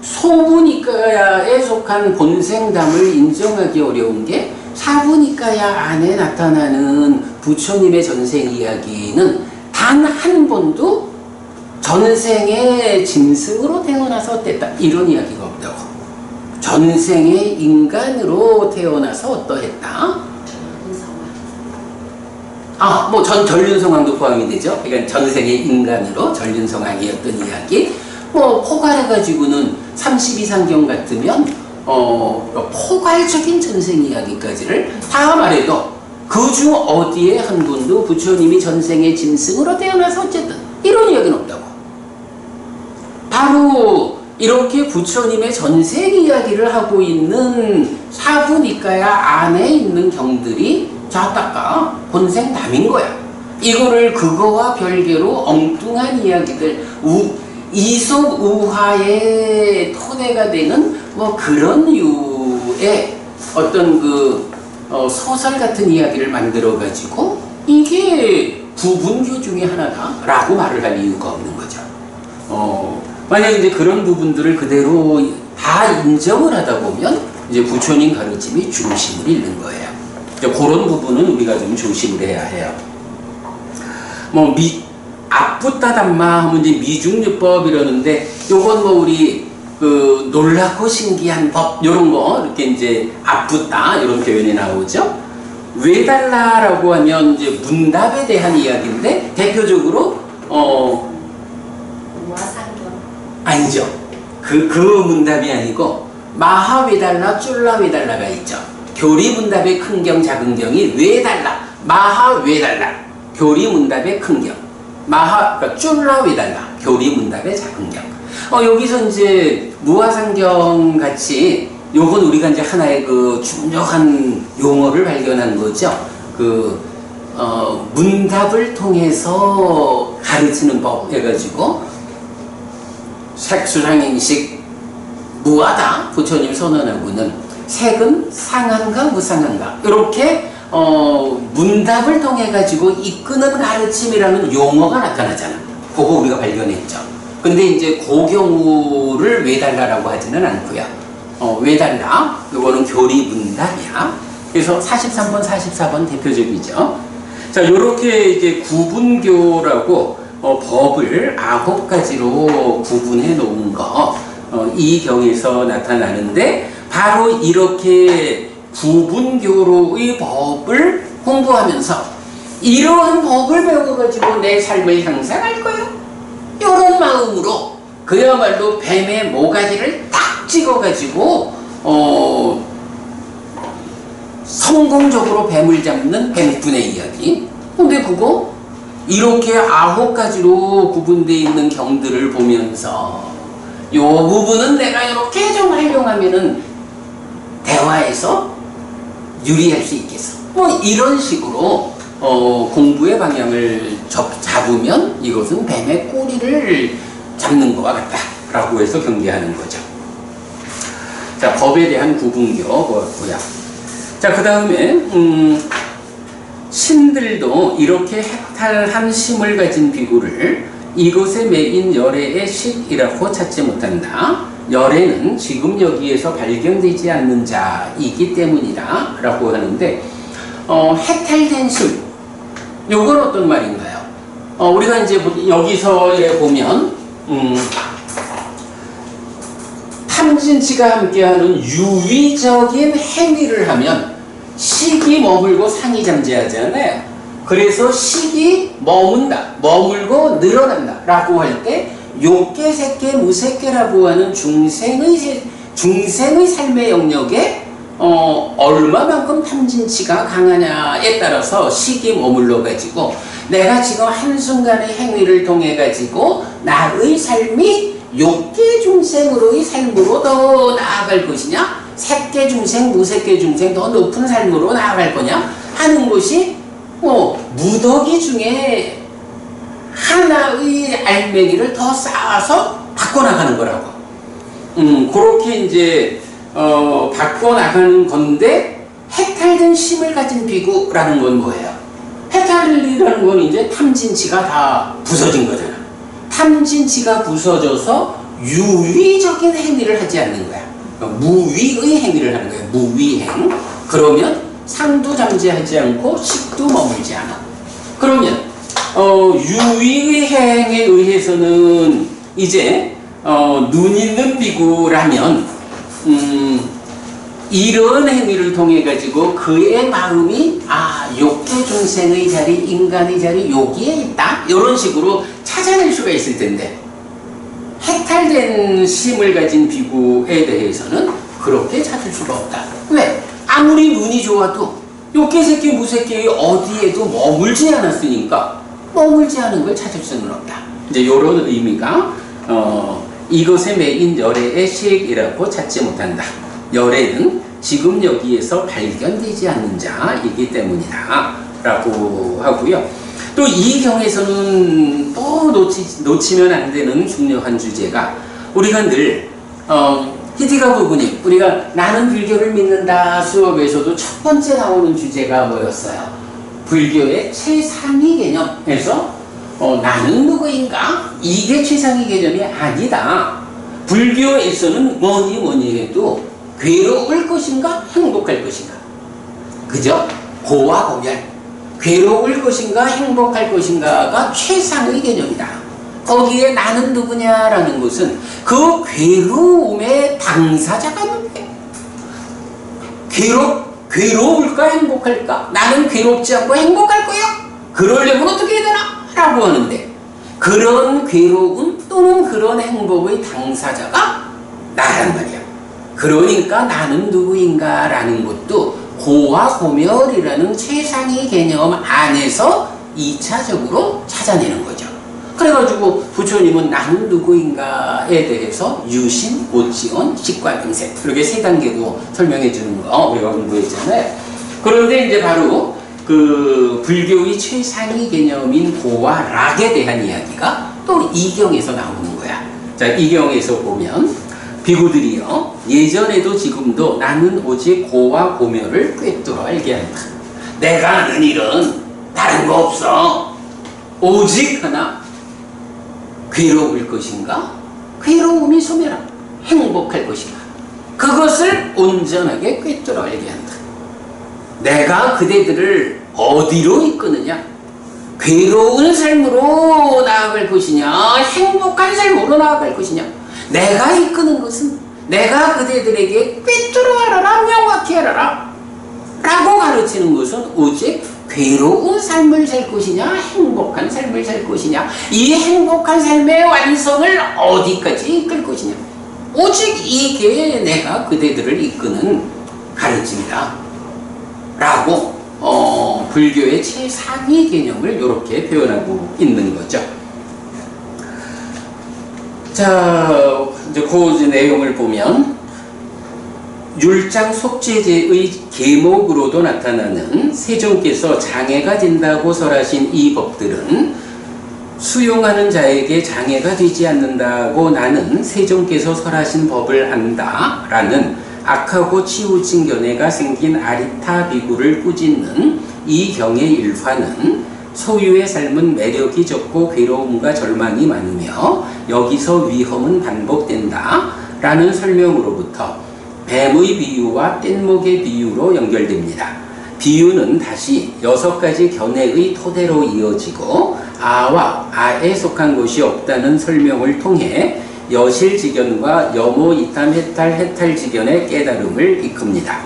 소부니까야에 속한 본생담을 인정하기 어려운 게 사부니까야 안에 나타나는 부처님의 전생 이야기는 단 한 번도 전생에 짐승으로 태어나서 어땠다 이런 이야기가 없다고. 전생에 인간으로 태어나서 어떠했다. 뭐 전륜성왕도 포함이 되죠. 그러니까 전생에 인간으로 전륜성왕이었던 이야기. 포괄해가지고는 30 이상경 같으면 포괄적인 전생 이야기까지를 다 말해도 그중 어디에 한 분도 부처님이 전생에 짐승으로 태어나서 어쨌든 이런 이야기는 없다고. 바로 이렇게 부처님의 전생 이야기를 하고 있는 사부니까야 안에 있는 경들이 자따까 본생 남인 거야. 이거를 그거와 별개로 엉뚱한 이야기들, 이속우화의 토대가 되는 그런 류의 어떤 소설 같은 이야기를 만들어 가지고 이게 부분교 중에 하나다라고 말을 할 이유가 없는 거죠. 만약에 이제 그런 부분들을 그대로 다 인정을 하다 보면 이제 부처님 가르침이 중심을 잃는 거예요. 그런 부분은 우리가 좀 조심을 해야 해요. 앞붙다담마 하면 이제 미중유법 이러는데, 요건 우리 놀랍고 신기한 법, 요런 거, 이렇게 이제 앞붙다, 이런 표현이 나오죠. 왜 달라라고 하면 이제 문답에 대한 이야기인데, 대표적으로, 아니죠. 그 문답이 아니고, 마하외달라, 쫄라외달라가 있죠. 교리문답의 큰경, 작은경이 외달라, 마하외달라, 교리문답의 큰경, 그러니까 쫄라외달라, 교리문답의 작은경. 여기서 이제 무화상경 같이 요건 우리가 이제 하나의 중요한 용어를 발견한 거죠. 문답을 통해서 가르치는 법 해가지고 색수상인식 무하다 부처님 선언하고는 색은 상한가 무상한가 이렇게 문답을 통해 가지고 이끄는 가르침이라는 용어가 나타나잖아. 그거 우리가 발견했죠. 근데 이제 그 경우를 외달라라고 하지는 않고요. 외달라 이거는 교리 문답이야. 그래서 43번 44번 대표적이죠. 자, 요렇게 이제 구분교라고 법을 9가지로 구분해 놓은 거 이 경에서 나타나는데, 바로 이렇게 구분교로의 법을 공부하면서 이러한 법을 배워가지고 내 삶을 향상할 거야. 이런 마음으로 그야말로 뱀의 모가지를 딱 찍어가지고 성공적으로 뱀을 잡는 뱀꾼의 이야기. 근데 그거 이렇게 9가지로 구분되어 있는 경들을 보면서 요 부분은 내가 이렇게 좀 활용하면은 대화에서 유리할 수 있겠어. 이런 식으로 공부의 방향을 잡으면 이것은 뱀의 꼬리를 잡는 것과 같다라고 해서 경계하는 거죠. 자, 법에 대한 구분교 뭐야? 자, 그 다음에 신들도 이렇게 해탈한 심을 가진 비구를 이곳에 매인 열애의 식이라고 찾지 못한다. 열애는 지금 여기에서 발견되지 않는 자이기 때문이다 라고 하는데, 해탈된 심, 요건 어떤 말인가요? 우리가 이제 여기서 보면 탐진치가 함께하는 유의적인 행위를 하면 식이 머물고 상이 잠재하잖아요. 그래서 식이 머물고 늘어난다 라고 할 때 욕계, 색계, 무색계라고 하는 중생의 삶의 영역에 얼마만큼 탐진치가 강하냐에 따라서 식이 머물러 가지고 내가 지금 한순간의 행위를 통해 가지고 나의 삶이 욕계 중생으로의 삶으로 더 나아갈 것이냐, 색계 중생, 무색계 중생 더 높은 삶으로 나아갈 거냐 하는 것이 무더기 중에 하나의 알맹이를 더 쌓아서 바꿔나가는 거라고. 그렇게 이제 바꿔나가는 건데, 해탈된 심을 가진 비구라는 건 뭐예요? 해탈이라는 건 이제 탐진치가 다 부서진 거잖아. 탐진치가 부서져서 유의적인 행위를 하지 않는 거야. 무위의 행위를 하는 거야. 무위행. 그러면 상도 잠재하지 않고 식도 머물지 않아. 그러면 유의행에 의해서는 이제 눈 있는 비구라면 이런 행위를 통해 가지고 그의 마음이 욕계 중생의 자리, 인간의 자리 여기에 있다 이런 식으로 찾아낼 수가 있을 텐데, 해탈된 심을 가진 비구에 대해서는 그렇게 찾을 수가 없다. 왜? 아무리 눈이 좋아도 욕계새끼 무새끼의 어디에도 머물지 않았으니까 머물지 않은 걸 찾을 수는 없다. 이제 이런 의미가 이것에 매인 열애의 시액이라고 찾지 못한다. 열애는 지금 여기에서 발견되지 않는 자이기 때문이다 라고 하고요. 또 이 경에서는 또 놓치면 안 되는 중요한 주제가, 우리가 늘 히디가 부부님, 우리가 나는 불교를 믿는다 수업에서도 첫 번째 나오는 주제가 뭐였어요? 불교의 최상위 개념에서 나는 누구인가? 이게 최상위 개념이 아니다. 불교에서는 뭐니 해도 괴로울 것인가 행복할 것인가, 그죠? 고와 고멸, 괴로울 것인가 행복할 것인가가 최상의 개념이다. 거기에 나는 누구냐라는 것은 그 괴로움의 당사자가 누구야? 괴로울까 행복할까? 나는 괴롭지 않고 행복할 거야? 그러려면 어떻게 해야 되나? 라고 하는데, 그런 괴로움 또는 그런 행복의 당사자가 나란 말이야. 그러니까 나는 누구인가 라는 것도 고와 고멸이라는 최상위 개념 안에서 2차적으로 찾아내는 거죠. 그래가지고 부처님은 나는 누구인가에 대해서 유신, 오지원, 식과빙생 이렇게 3단계로 설명해 주는 거 우리가 공부했잖아요. 그런데 이제 바로 그 불교의 최상위 개념인 고와 락에 대한 이야기가 또 이경에서 나오는 거야. 자, 이경에서 보면 비구들이요, 예전에도 지금도 나는 오직 고와 고멸을 꿰뚫어 알게 한다. 내가 아는 일은 다른 거 없어. 오직 하나, 괴로울 것인가 괴로움이 소멸하고 행복할 것인가, 그것을 온전하게 꿰뚫어 알게 한다. 내가 그대들을 어디로 이끄느냐? 괴로운 삶으로 나아갈 것이냐 행복한 삶으로 나아갈 것이냐, 내가 이끄는 것은 내가 그대들에게 꿰뚫어 알아라, 명확히 알아라 라고 가르치는 것은 오직 괴로운 삶을 살 것이냐 행복한 삶을 살 것이냐, 이 행복한 삶의 완성을 어디까지 이끌 것이냐, 오직 이게 내가 그대들을 이끄는 가르침이다 라고 불교의 최상위 개념을 이렇게 표현하고 있는 거죠. 자, 이제 그 내용을 보면 율장 속죄제의 계목으로도 나타나는 세종께서 장애가 된다고 설하신 이 법들은 수용하는 자에게 장애가 되지 않는다고 나는 세종께서 설하신 법을 안다 라는 악하고 치우친 견해가 생긴 아리타 비구를 꾸짖는 이 경의 일화는 소유의 삶은 매력이 적고 괴로움과 절망이 많으며 여기서 위험은 반복된다 라는 설명으로부터 뱀의 비유와 뗏목의 비유로 연결됩니다. 비유는 다시 6가지 견해의 토대로 이어지고 아와 아에 속한 것이 없다는 설명을 통해 여실지견과 여모이탐 해탈지견의 깨달음을 이끕니다.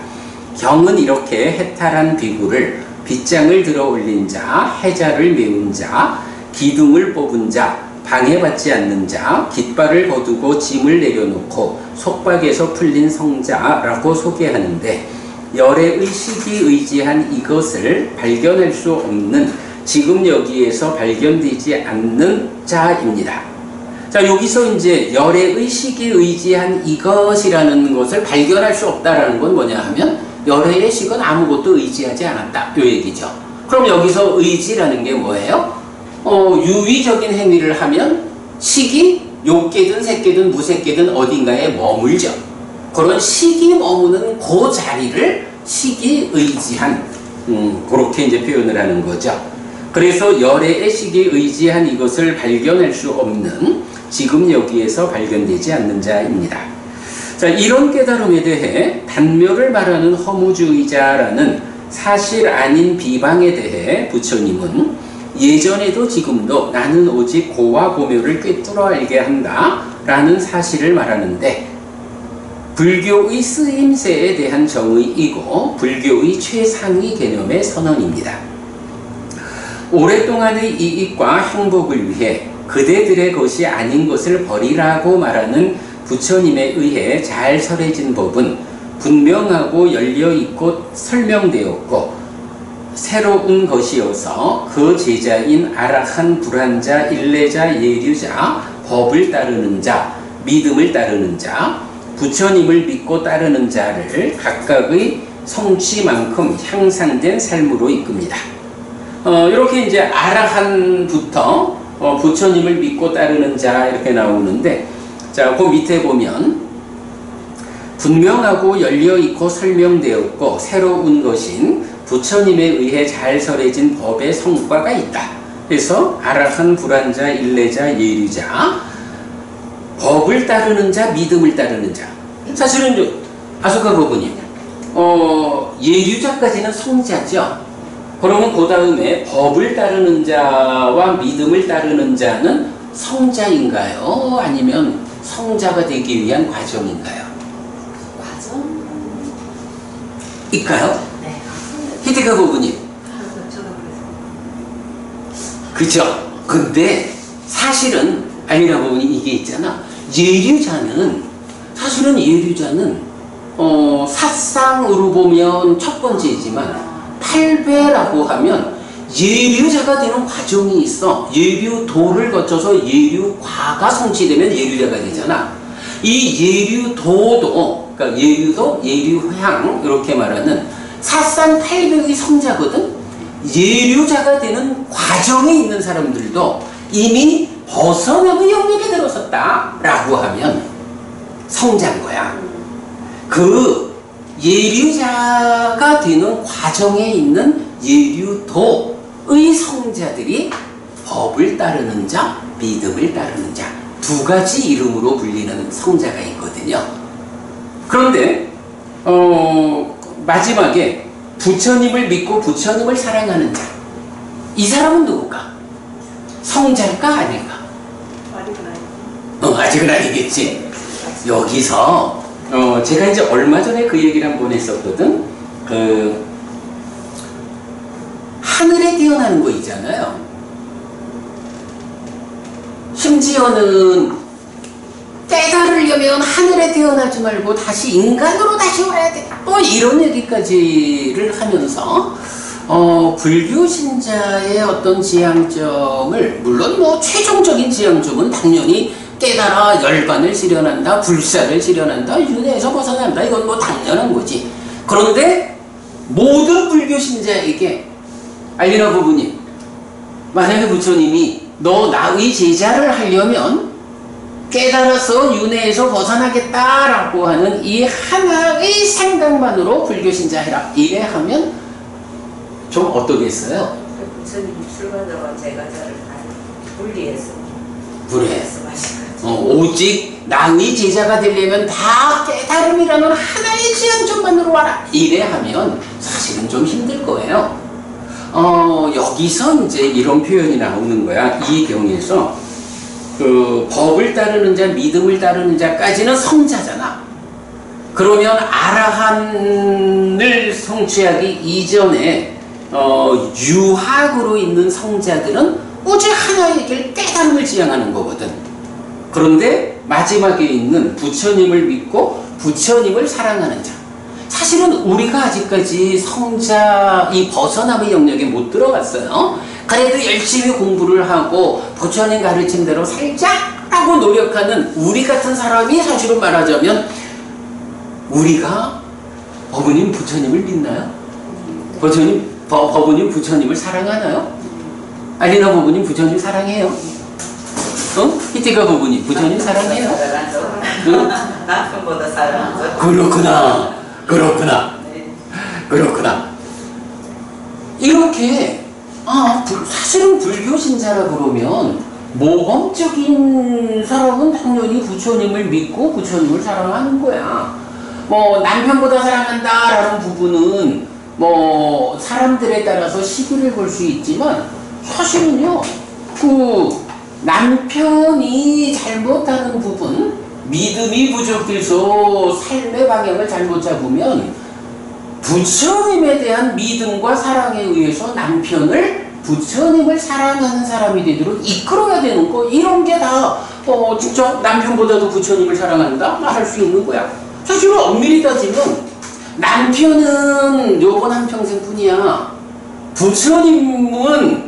경은 이렇게 해탈한 비구를 빗장을 들어 올린 자, 해자를 메운 자, 기둥을 뽑은 자, 방해받지 않는 자, 깃발을 거두고 짐을 내려놓고 속박에서 풀린 성자라고 소개하는데, 열의 의식이 의지한 이것을 발견할 수 없는 지금 여기에서 발견되지 않는 자입니다. 자, 여기서 이제 열의 의식이 의지한 이것이라는 것을 발견할 수 없다라는 건 뭐냐 하면 열의 의식은 아무것도 의지하지 않았다 이 얘기죠. 그럼 여기서 의지라는 게 뭐예요? 유의적인 행위를 하면 식이 욕계든 새끼든 무새끼든 어딘가에 머물죠. 그런 식이 머무는 그 자리를 식이 의지한 그렇게 이제 표현을 하는 거죠. 그래서 열의 식이 의지한 이것을 발견할 수 없는 지금 여기에서 발견되지 않는 자입니다. 자, 이런 깨달음에 대해 단묘를 말하는 허무주의자라는 사실 아닌 비방에 대해 부처님은 예전에도 지금도 나는 오직 고와 고묘를 꿰뚫어 알게 한다 라는 사실을 말하는데, 불교의 쓰임새에 대한 정의이고 불교의 최상위 개념의 선언입니다. 오랫동안의 이익과 행복을 위해 그대들의 것이 아닌 것을 버리라고 말하는 부처님에 의해 잘 설해진 법은 분명하고 열려있고 설명되었고 새로운 것이어서 그 제자인 아라한 불환자 일레자 예류자 법을 따르는 자 믿음을 따르는 자 부처님을 믿고 따르는 자를 각각의 성취만큼 향상된 삶으로 이끕니다. 이렇게 이제 아라한부터 부처님을 믿고 따르는 자 이렇게 나오는데, 자, 그 밑에 보면 분명하고 열려있고 설명되었고 새로운 것인 부처님에 의해 잘 설해진 법의 성과가 있다. 그래서 아라한 불환자 일레자 예류자 법을 따르는 자, 믿음을 따르는 자. 사실은 아소카 고부님, 예류자까지는 성자죠. 그러면 그 다음에 법을 따르는 자와 믿음을 따르는 자는 성자인가요? 아니면 성자가 되기 위한 과정인가요? 과정? 일까요? 네. 히데가 고부님. 그죠? 근데 사실은 알리나 부분이 이게 있잖아. 사실은 예류자는 사상으로 보면 첫 번째이지만 8배라고 하면 예류자가 되는 과정이 있어. 예류도를 거쳐서 예류과가 성취되면 예류자가 되잖아. 이 예류도도, 그러니까 예류도, 예류향 이렇게 말하는 사상 800의 성자거든. 예류자가 되는 과정에 있는 사람들도 이미 벗어나고 영역에 들어섰다 라고 하면 성자인 거야. 그 예류자가 되는 과정에 있는 예류도의 성자들이 법을 따르는 자, 믿음을 따르는 자 두 가지 이름으로 불리는 성자가 있거든요. 그런데 마지막에 부처님을 믿고 부처님을 사랑하는 자, 이 사람은 누굴까? 성자일까 아닐까? 아직은 아니겠지. 여기서 제가 이제 얼마 전에 그 얘기를 한번 했었거든. 하늘에 태어나는 거 있잖아요. 심지어는 깨달으려면 하늘에 태어나지 말고 다시 인간으로 다시 와야 돼. 또 이런 얘기까지를 하면서 불교 신자의 어떤 지향점을, 물론 뭐 최종적인 지향점은 당연히 깨달아 열반을 실현한다, 불사를 실현한다, 윤회에서 벗어난다, 이건 뭐 당연한 거지. 그런데 모든 불교 신자에게 알리나 부부님, 만약에 부처님이 너 나의 제자를 하려면 깨달아서 윤회에서 벗어나겠다라고 하는 이 하나의 생각만으로 불교 신자 해라, 이래 하면 좀 어떠겠어요? 부처님이 출가자와 제가자를 다 분리해서 오직 나의 제자가 되려면 다 깨달음이라는 하나의 지향점만으로 와라, 이래 하면 사실은 좀 힘들 거예요. 여기서 이제 이런 표현이 나오는 거야. 이 경에서 그 법을 따르는 자, 믿음을 따르는 자까지는 성자잖아. 그러면 아라한을 성취하기 이전에 유학으로 있는 성자들은 오직 하나의 길, 깨달음을 지향하는 거거든. 그런데 마지막에 있는 부처님을 믿고 부처님을 사랑하는 자, 사실은 우리가 아직까지 성자 이 벗어남의 영역에 못 들어갔어요. 그래도 열심히 공부를 하고 부처님 가르침대로 살자라고 노력하는 우리 같은 사람이 사실은 말하자면, 우리가 법부님 부처님을 믿나요? 법부님 부처님을 사랑하나요? 알리나 법부님 부처님 사랑해요? 히티가 법부님 부처님 사랑해요? 응? 남편보다 사랑하죠. 그렇구나. 이렇게 사실은 불교 신자라 그러면 모범적인 사람은 당연히 부처님을 믿고 부처님을 사랑하는 거야. 뭐 남편보다 사랑한다라는 부분은 뭐 사람들에 따라서 시비를 걸 수 있지만, 사실은요, 그 남편이 잘못하는 부분, 믿음이 부족해서 삶의 방향을 잘못 잡으면 부처님에 대한 믿음과 사랑에 의해서 남편을 부처님을 사랑하는 사람이 되도록 이끌어야 되는 거, 이런 게 다 진짜 남편보다도 부처님을 사랑한다? 할 수 있는 거야. 사실은 엄밀히 따지면 남편은 요번 한평생 뿐이야. 부처님은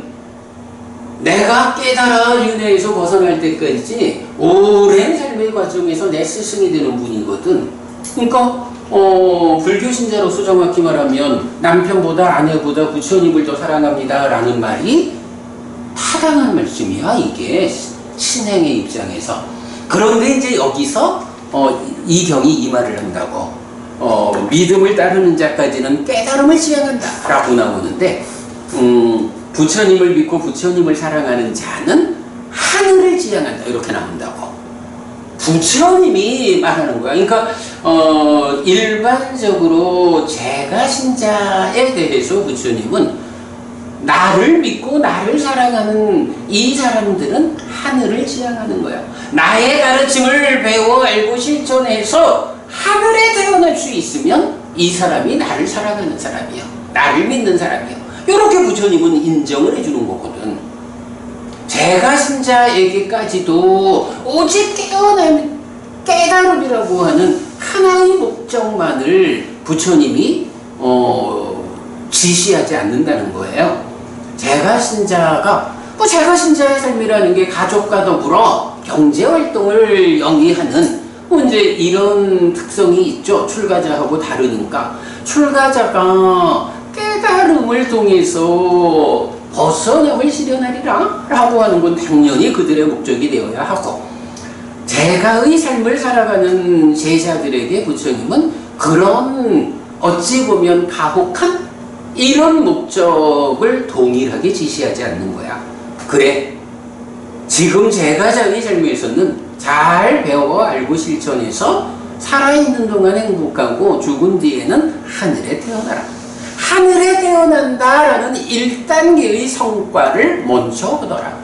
내가 깨달아 윤회에서 벗어날 때까지 오랜 삶의 과정에서 내 스승이 되는 분이거든. 그러니까 불교 신자로서 정확히 말하면 남편보다 아내보다 부처님을 더 사랑합니다 라는 말이 타당한 말씀이야, 이게 신행의 입장에서. 그런데 이제 여기서 이 경이 이 말을 한다고, 믿음을 따르는 자까지는 깨달음을 지향한다 라고 나오는데, 부처님을 믿고 부처님을 사랑하는 자는 하늘을 지향한다 이렇게 나온다고. 부처님이 말하는 거야. 그러니까 일반적으로 제가 신자에 대해서 부처님은 나를 믿고 나를 사랑하는 이 사람들은 하늘을 지향하는 거야. 나의 가르침을 배워 알고 실천해서 하늘에 태어날 수 있으면 이 사람이 나를 사랑하는 사람이야, 나를 믿는 사람이야. 이렇게 부처님은 인정을 해주는 거거든. 제가 신자에게까지도 오직 깨달음이라고 하는 하나의 목적만을 부처님이 지시하지 않는다는 거예요. 제가 신자가 제가 신자의 삶이라는 게 가족과 더불어 경제활동을 영위하는 이제 이런 특성이 있죠. 출가자하고 다르니까. 출가자가 깨달음을 통해서 벗어남을 실현하리라 라고 하는 건 당연히 그들의 목적이 되어야 하고, 제가의 삶을 살아가는 제자들에게 부처님은 그런 어찌 보면 가혹한 이런 목적을 동일하게 지시하지 않는 거야. 그래, 지금 제가자의 삶에서는 잘 배워 알고 실천해서 살아있는 동안 행복하고 죽은 뒤에는 하늘에 태어나라. 하늘에 태어난다라는 1단계의 성과를 먼저 얻어라.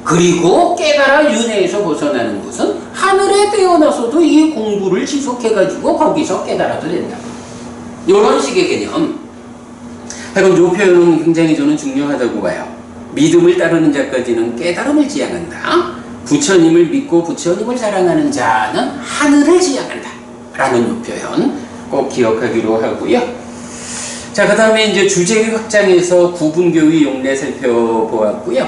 그리고 깨달아 윤회에서 벗어나는 것은 하늘에 태어나서도 이 공부를 지속해가지고 거기서 깨달아도 된다. 이런 식의 개념. 하여간 이 표현은 굉장히 저는 중요하다고 봐요. 믿음을 따르는 자까지는 깨달음을 지향한다. 부처님을 믿고 부처님을 사랑하는 자는 하늘을 지향한다 라는 이 표현 꼭 기억하기로 하고요. 자, 그 다음에 이제 주제 확장해서 구분교의 용례 살펴보았고요.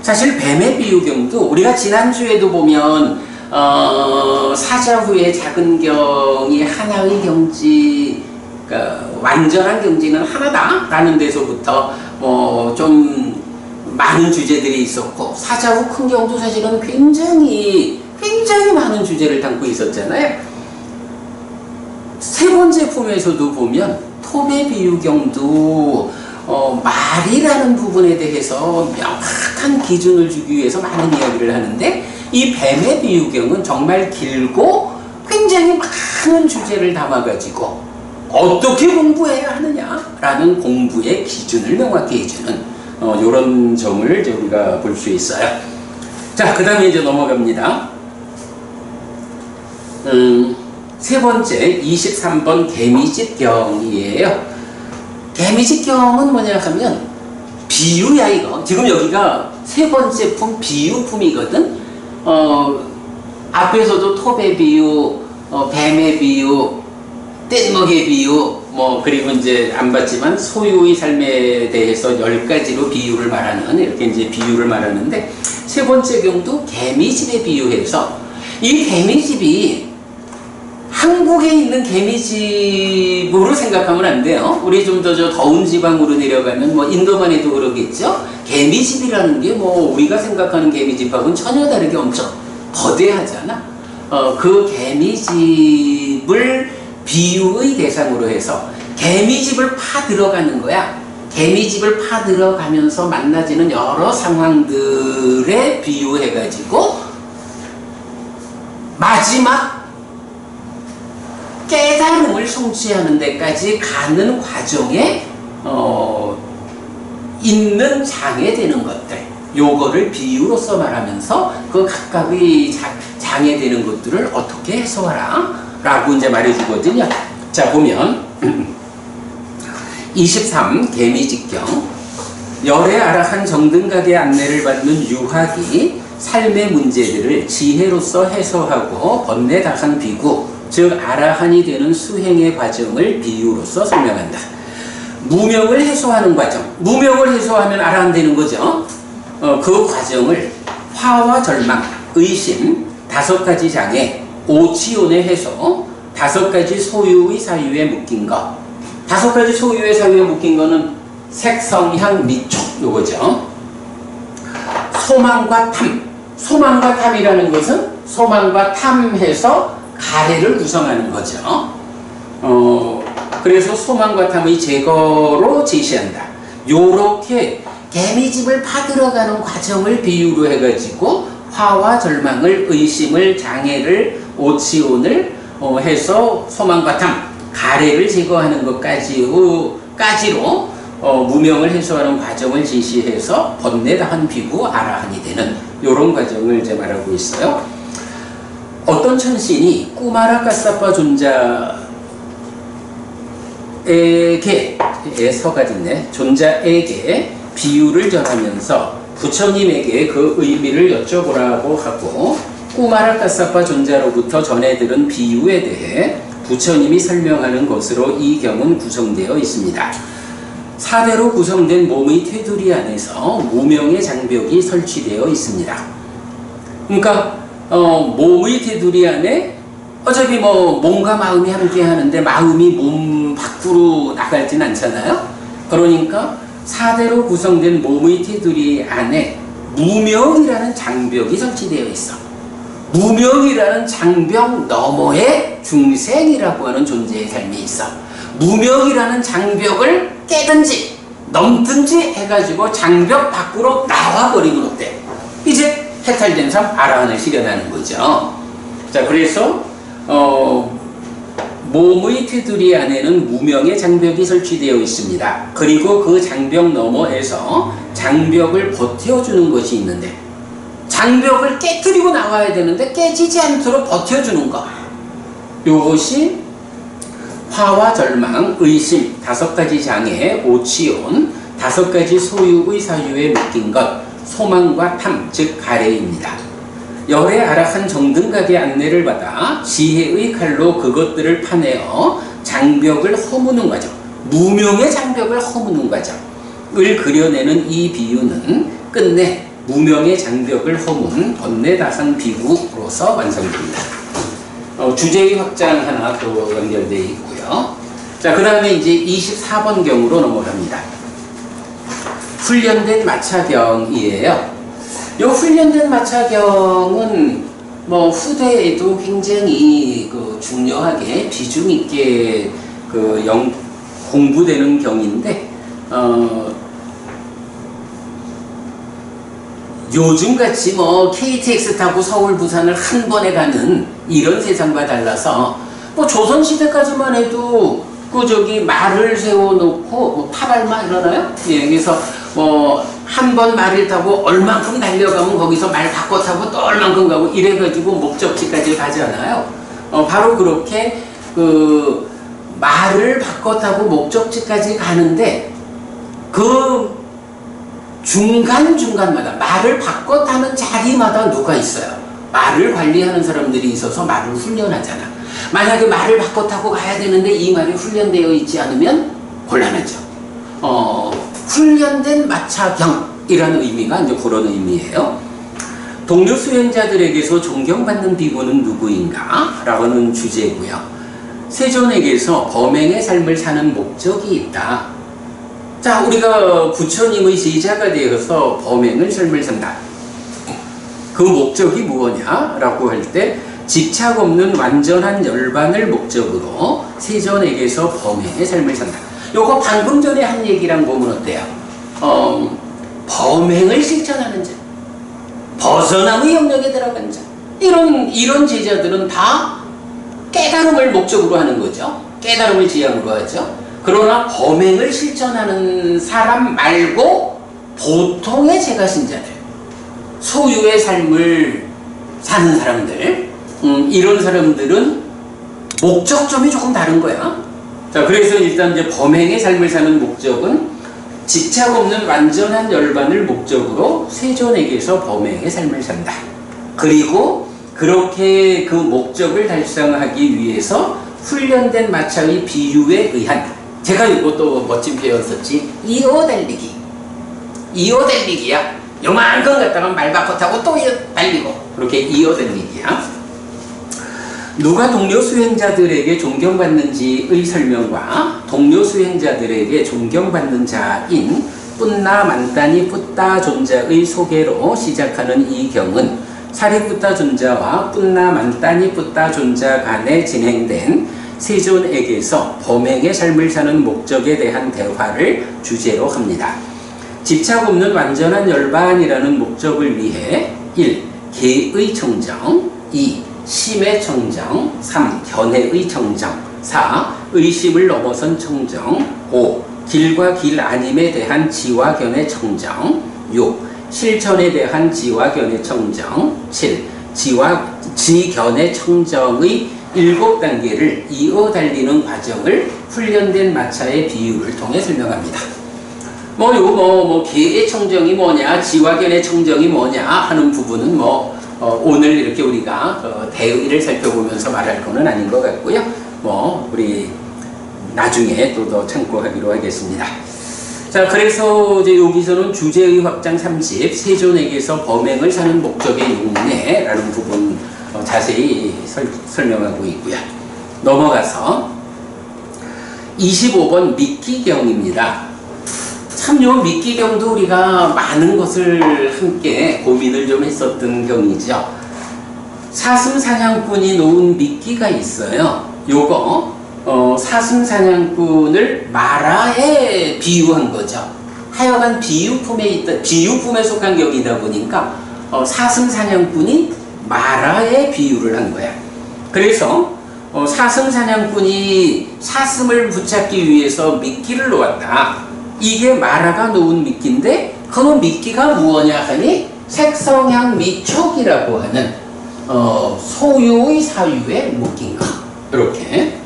사실 뱀의 비유경도 우리가 지난주에도 보면 사자후의 작은 경이 하나의 경지, 그러니까 완전한 경지는 하나다 라는 데서부터 좀 많은 주제들이 있었고, 사자후 큰 경도 사실은 굉장히 많은 주제를 담고 있었잖아요. 세 번째 품에서도 보면 톱의 비유경도 말이라는 부분에 대해서 명확한 기준을 주기 위해서 많은 이야기를 하는데, 이 뱀의 비유경은 정말 길고 굉장히 많은 주제를 담아가지고 어떻게 공부해야 하느냐라는 공부의 기준을 명확히 해주는 이런 점을 우리가 볼 수 있어요. 자, 그 다음에 이제 넘어갑니다. 세 번째 23번 개미집경이에요. 개미집경은 뭐냐 하면 비유야 이거. 지금 여기가 세 번째 품 비유품이거든. 앞에서도 톱의 비유, 뱀의 비유, 뗏목의 비유, 그리고 이제 안 봤지만 소유의 삶에 대해서 10가지로 비유를 말하는, 이렇게 이제 비유를 말하는데, 세 번째 경도 개미집에 비유해서, 이 개미집이 한국에 있는 개미집으로 생각하면 안 돼요. 우리 좀 더 더운 지방으로 내려가면 인도만 해도 그러겠죠. 개미집이라는 게 우리가 생각하는 개미집하고는 전혀 다르게 엄청 거대하잖아. 그 개미집을 비유의 대상으로 해서 개미집을 파 들어가는 거야. 개미집을 파 들어가면서 만나지는 여러 상황들에 비유해가지고 마지막 깨달음을 성취하는 데까지 가는 과정에 있는 장애되는 것들, 요거를 비유로서 말하면서 그 각각의 장애되는 것들을 어떻게 해소하라 라고 이제 말해주거든요. 자, 보면 23 개미직경. 열의 아라한 정등각의 안내를 받는 유학이 삶의 문제들을 지혜로서 해소하고 번뇌다한 비구, 즉 아라한이 되는 수행의 과정을 비유로서 설명한다. 무명을 해소하는 과정. 무명을 해소하면 아라한 되는 거죠. 그 과정을 화와 절망, 의심, 5가지 장애, 오치온의 해소, 5가지 소유의 사유에 묶인 것. 5가지 소유의 사유에 묶인 거는 색, 성, 향, 미촉 요거죠. 소망과 탐. 소망과 탐이라는 것은 소망과 탐해서 가래를 구성하는 거죠. 그래서 소망과 탐의 제거로 제시한다. 요렇게 개미집을 파들어가는 과정을 비유로 해가지고 화와 절망을, 의심을, 장애를, 오치온을 해서 소망과 탐, 가래를 제거하는 것까지로 무명을 해소하는 과정을 제시해서 번뇌다한 비구 아라한이 되는 이런 과정을 이제 말하고 있어요. 어떤 천신이 꾸마라 까사빠 존자에게 비유를 전하면서 부처님에게 그 의미를 여쭤보라고 하고 꾸마라 까사빠 존자로부터 전해 들은 비유에 대해 부처님이 설명하는 것으로 이 경은 구성되어 있습니다. 4대로 구성된 몸의 테두리 안에서 무명의 장벽이 설치되어 있습니다. 그러니까 몸의 테두리 안에 어차피 몸과 마음이 함께 하는데 마음이 몸 밖으로 나가진 않잖아요. 그러니까 4대로 구성된 몸의 테두리 안에 무명이라는 장벽이 설치되어 있어. 무명이라는 장벽 너머에 중생이라고 하는 존재의 삶이 있어. 무명이라는 장벽을 깨든지 넘든지 해가지고 장벽 밖으로 나와버리면 어때? 이제 해탈된 삶 아라한을 실현하는 거죠. 자, 그래서 몸의 테두리 안에는 무명의 장벽이 설치되어 있습니다. 그리고 그 장벽 너머에서 장벽을 버텨주는 것이 있는데 장벽을 깨뜨리고 나와야 되는데 깨지지 않도록 버텨주는 것. 이것이 화와 절망, 의심, 5가지 장애, 오치온, 5가지 소유의 사유에 묶인 것, 소망과 탐, 즉 가래입니다. 열의 아라한 정등각의 안내를 받아 지혜의 칼로 그것들을 파내어 장벽을 허무는 과정, 무명의 장벽을 허무는 과정을 그려내는 이 비유는 끝내 무명의 장벽을 허문 번뇌다산 비구로서 완성됩니다. 주제의 확장 하나 또 연결되어 있고요. 자, 그 다음에 이제 24번 경으로 넘어갑니다. 훈련된 마차경이에요. 이 훈련된 마차경은 후대에도 굉장히 중요하게 비중 있게 공부되는 경인데 요즘같이 KTX 타고 서울, 부산을 한 번에 가는 이런 세상과 달라서 조선시대까지만 해도 말을 세워놓고 타발마 이러나요? 예, 그래서 한 번 말을 타고 얼만큼 달려가면 거기서 말 바꿔 타고 또 얼만큼 가고 이래가지고 목적지까지 가잖아요. 바로 그렇게 말을 바꿔 타고 목적지까지 가는데 그 중간중간마다 말을 바꿔 타는 자리마다 누가 있어요. 말을 관리하는 사람들이 있어서 말을 훈련하잖아. 만약에 말을 바꿔 타고 가야 되는데 이 말이 훈련되어 있지 않으면 곤란하죠. 훈련된 마차경이라는 의미가 이제 그런 의미예요. 동료 수행자들에게서 존경받는 비구는 누구인가? 라는 주제고요. 세존에게서 범행의 삶을 사는 목적이 있다. 자, 우리가 부처님의 제자가 되어서 범행의 삶을 산다. 그 목적이 무엇이냐? 라고 할 때 집착 없는 완전한 열반을 목적으로 세존에게서 범행의 삶을 산다. 요거 방금 전에 한 얘기랑 보면 어때요? 범행을 실천하는 자, 벗어남의 영역에 들어간 자, 이런 제자들은 다 깨달음을 목적으로 하는 거죠. 깨달음을 지향으로 하죠. 그러나 범행을 실천하는 사람 말고 보통의 제가신자들, 소유의 삶을 사는 사람들, 이런 사람들은 목적점이 조금 다른 거야. 자, 그래서 일단 이제 범행의 삶을 사는 목적은 집착 없는 완전한 열반을 목적으로 세존에게서 범행의 삶을 산다. 그리고 그렇게 그 목적을 달성하기 위해서 훈련된 마차의 비유에 의한, 제가 이것도 멋진 표현 썼지, 이어 달리기. 이어 달리기야. 요만큼 갔다가 말바꿔 타고 또 달리고, 그렇게 이어 달리기야. 누가 동료 수행자들에게 존경받는지의 설명과 동료 수행자들에게 존경받는 자인 뿐나 만다니 붓다 존자의 소개로 시작하는 이 경은 사리푸타 존자와 뿐나 만다니 붓다 존자 간에 진행된 세존에게서 범행의 삶을 사는 목적에 대한 대화를 주제로 합니다. 집착 없는 완전한 열반이라는 목적을 위해 1. 계의 청정, 2. 심의 청정, 3. 견해의 청정, 4. 의심을 넘어선 청정, 5. 길과 길 아님에 대한 지와 견해 청정, 6. 실천에 대한 지와 견해 청정, 7. 지견해 청정의 7단계를 이어 달리는 과정을 훈련된 마차의 비유를 통해 설명합니다. 개의 청정이 뭐냐, 지와 견해 청정이 뭐냐 하는 부분은 오늘 이렇게 우리가 대의를 살펴보면서 말할 거는 아닌 것 같고요. 우리 나중에 또 더 참고하기로 하겠습니다. 자, 그래서 이제 여기서는 주제의 확장 30, 세존에게서 범행을 사는 목적의 용례라는 부분 자세히 설명하고 있고요. 넘어가서 25번 미끼경입니다. 참 요 미끼경도 우리가 많은 것을 함께 고민을 좀 했었던 경이죠. 사슴사냥꾼이 놓은 미끼가 있어요. 요거 사슴사냥꾼을 마라에 비유한 거죠. 하여간 비유품에 속한 격이다 보니까 사슴사냥꾼이 마라에 비유를 한 거야. 그래서 사슴사냥꾼이 사슴을 붙잡기 위해서 미끼를 놓았다. 이게 마라가 놓은 미끼인데 그 미끼가 무엇냐 하니 색성향 미촉이라고 하는 소유의 사유의 묶인가, 이렇게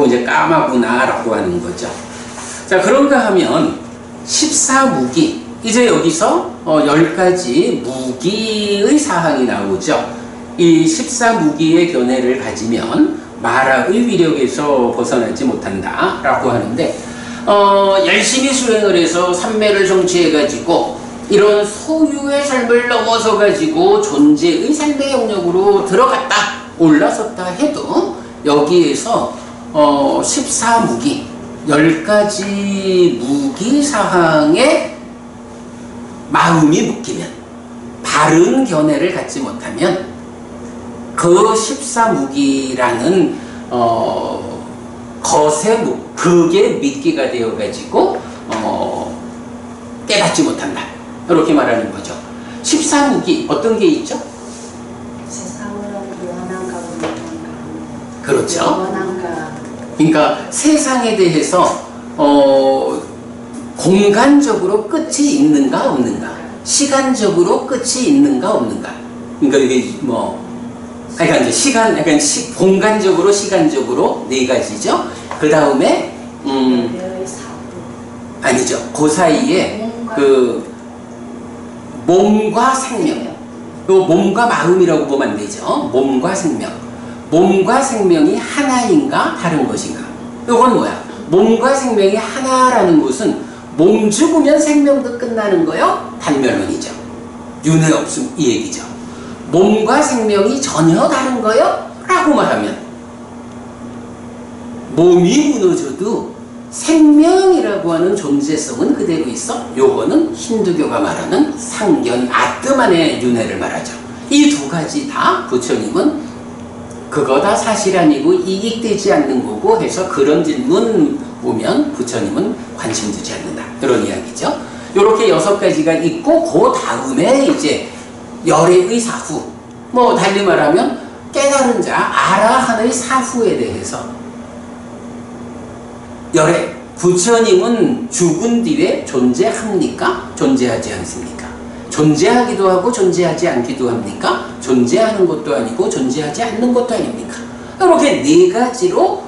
이제 까마구나 라고 하는 거죠. 자, 그런가 하면 14무기, 이제 여기서 10가지 무기의 사항이 나오죠. 이 14무기의 견해를 가지면 마라의 위력에서 벗어나지 못한다 라고 하는데, 열심히 수행을 해서 삼매를 성취해가지고 이런 소유의 삶을 넘어서가지고 존재의 삶의 영역으로 들어갔다, 올라섰다 해도 여기에서 14무기, 10가지 무기사항에 마음이 묶이면, 바른 견해를 갖지 못하면 그 14무기라는 그게 미끼가 되어가지고 깨닫지 못한다, 이렇게 말하는 거죠. 14무기 어떤 게 있죠? 세상은 원한가 그렇죠. 원한가. 그러니까 세상에 대해서 공간적으로 끝이 있는가 없는가, 시간적으로 끝이 있는가 없는가. 그러니까 이게 그러니까 이제 공간적으로 시간적으로 네 가지죠. 그 다음에 아니죠. 그 사이에 몸과 생명, 몸과 마음이라고 보면 안 되죠. 몸과 생명. 몸과 생명이 하나인가 다른 것인가. 이건 뭐야? 몸과 생명이 하나라는 것은 몸 죽으면 생명도 끝나는 거요? 단멸론이죠. 윤회 없음, 이 얘기죠. 몸과 생명이 전혀 다른 거요? 라고 말하면 몸이 무너져도 생명이라고 하는 존재성은 그대로 있어. 요거는 힌두교가 말하는 상견 아트만의 윤회를 말하죠. 이 두 가지 다 부처님은 그거 다 사실 아니고 이익되지 않는 거고 해서 그런 질문 보면 부처님은 관심 두지 않는다, 그런 이야기죠. 요렇게 6가지가 있고 그 다음에 이제 열애의 사후, 달리 말하면 깨달은 자 아라한의 사후에 대해서 부처님은 죽은 뒤에 존재합니까? 존재하지 않습니까? 존재하기도 하고 존재하지 않기도 합니까? 존재하는 것도 아니고 존재하지 않는 것도 아닙니까? 이렇게 네 가지로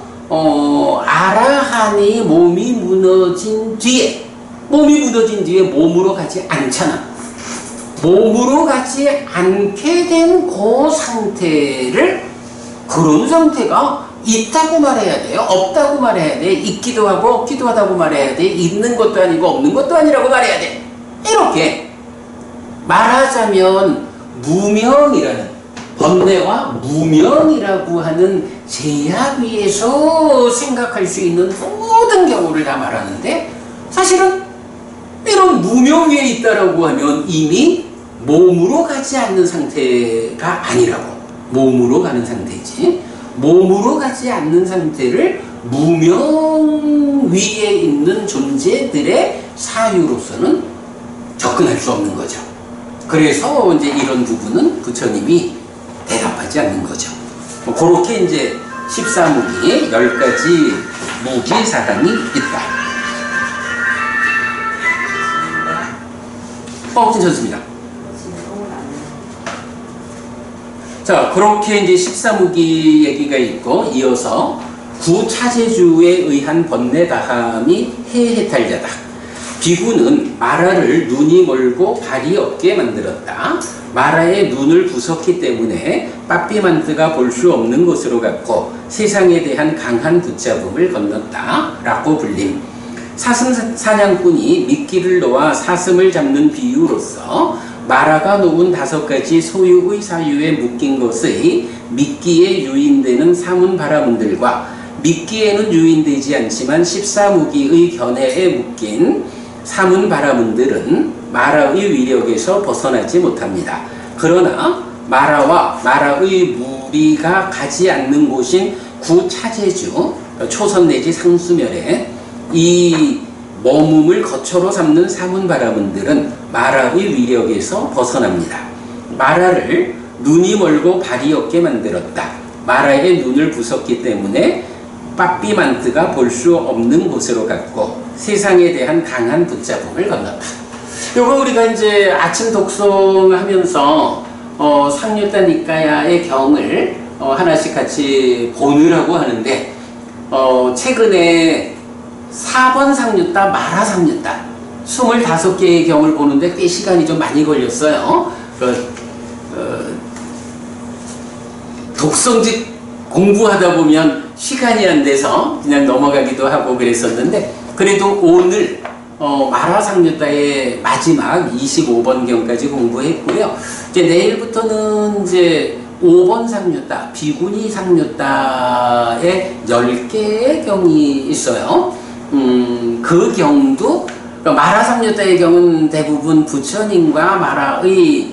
아라한이 몸이 무너진 뒤에 몸으로 가지 않잖아. 몸으로 가지 않게 된 그 상태를, 그런 상태가 있다고 말해야 돼요? 없다고 말해야 돼? 있기도 하고 없기도 하다고 말해야 돼? 있는 것도 아니고 없는 것도 아니라고 말해야 돼? 이렇게 말하자면 무명이라는, 번뇌와 무명이라고 하는 제약 위에서 생각할 수 있는 모든 경우를 다 말하는데, 사실은 이런 무명 위에 있다라고 하면 이미 몸으로 가지 않는 상태가 아니라고. 몸으로 가는 상태지. 몸으로 가지 않는 상태를 무명 위에 있는 존재들의 사유로서는 접근할 수 없는 거죠. 그래서 이제 이런 부분은 부처님이 대답하지 않는 거죠. 그렇게 이제 14무기에 10가지 무기 사항이 있다. 괜찮습니다. 자, 그렇게 이제 14무기 얘기가 있고, 이어서 구차제주에 의한 번뇌다함이 해해탈자다. 비구는 마라를 눈이 멀고 발이 없게 만들었다. 마라의 눈을 부쉈기 때문에 빠삐만뜨가 볼 수 없는 곳으로 갔고 세상에 대한 강한 붙잡음을 건넜다 라고 불림. 사슴 사냥꾼이 미끼를 놓아 사슴을 잡는 비유로서 마라가 놓은 5가지 소유의 사유에 묶인 것의 미끼에 유인되는 사문바라문들과 미끼에는 유인되지 않지만 14무기의 견해에 묶인 사문바라문들은 마라의 위력에서 벗어나지 못합니다. 그러나 마라와 마라의 무리가 가지 않는 곳인 구차제주, 초선 내지 상수멸에 이 머금을 거처로 삼는 사문바라문들은 마라의 위력에서 벗어납니다. 마라를 눈이 멀고 발이 없게 만들었다. 마라의 눈을 부쉈기 때문에 빠삐만뜨가 볼 수 없는 곳으로 갔고 세상에 대한 강한 붙잡음을 건넜다. 요거 우리가 이제 아침 독송하면서 상류단 니까야의 경을 하나씩 같이 보느라고 하는데, 최근에 4번 상류따 마라 상류따 25개의 경을 보는데 꽤 시간이 좀 많이 걸렸어요. 독성직 공부하다 보면 시간이 안 돼서 그냥 넘어가기도 하고 그랬었는데, 그래도 오늘 마라 상류따의 마지막 25번 경까지 공부했고요. 이제 내일부터는 이제 5번 상류따, 비구니 상류따의 10개의 경이 있어요. 그 경도, 마라 상류따의 경은 대부분 부처님과 마라의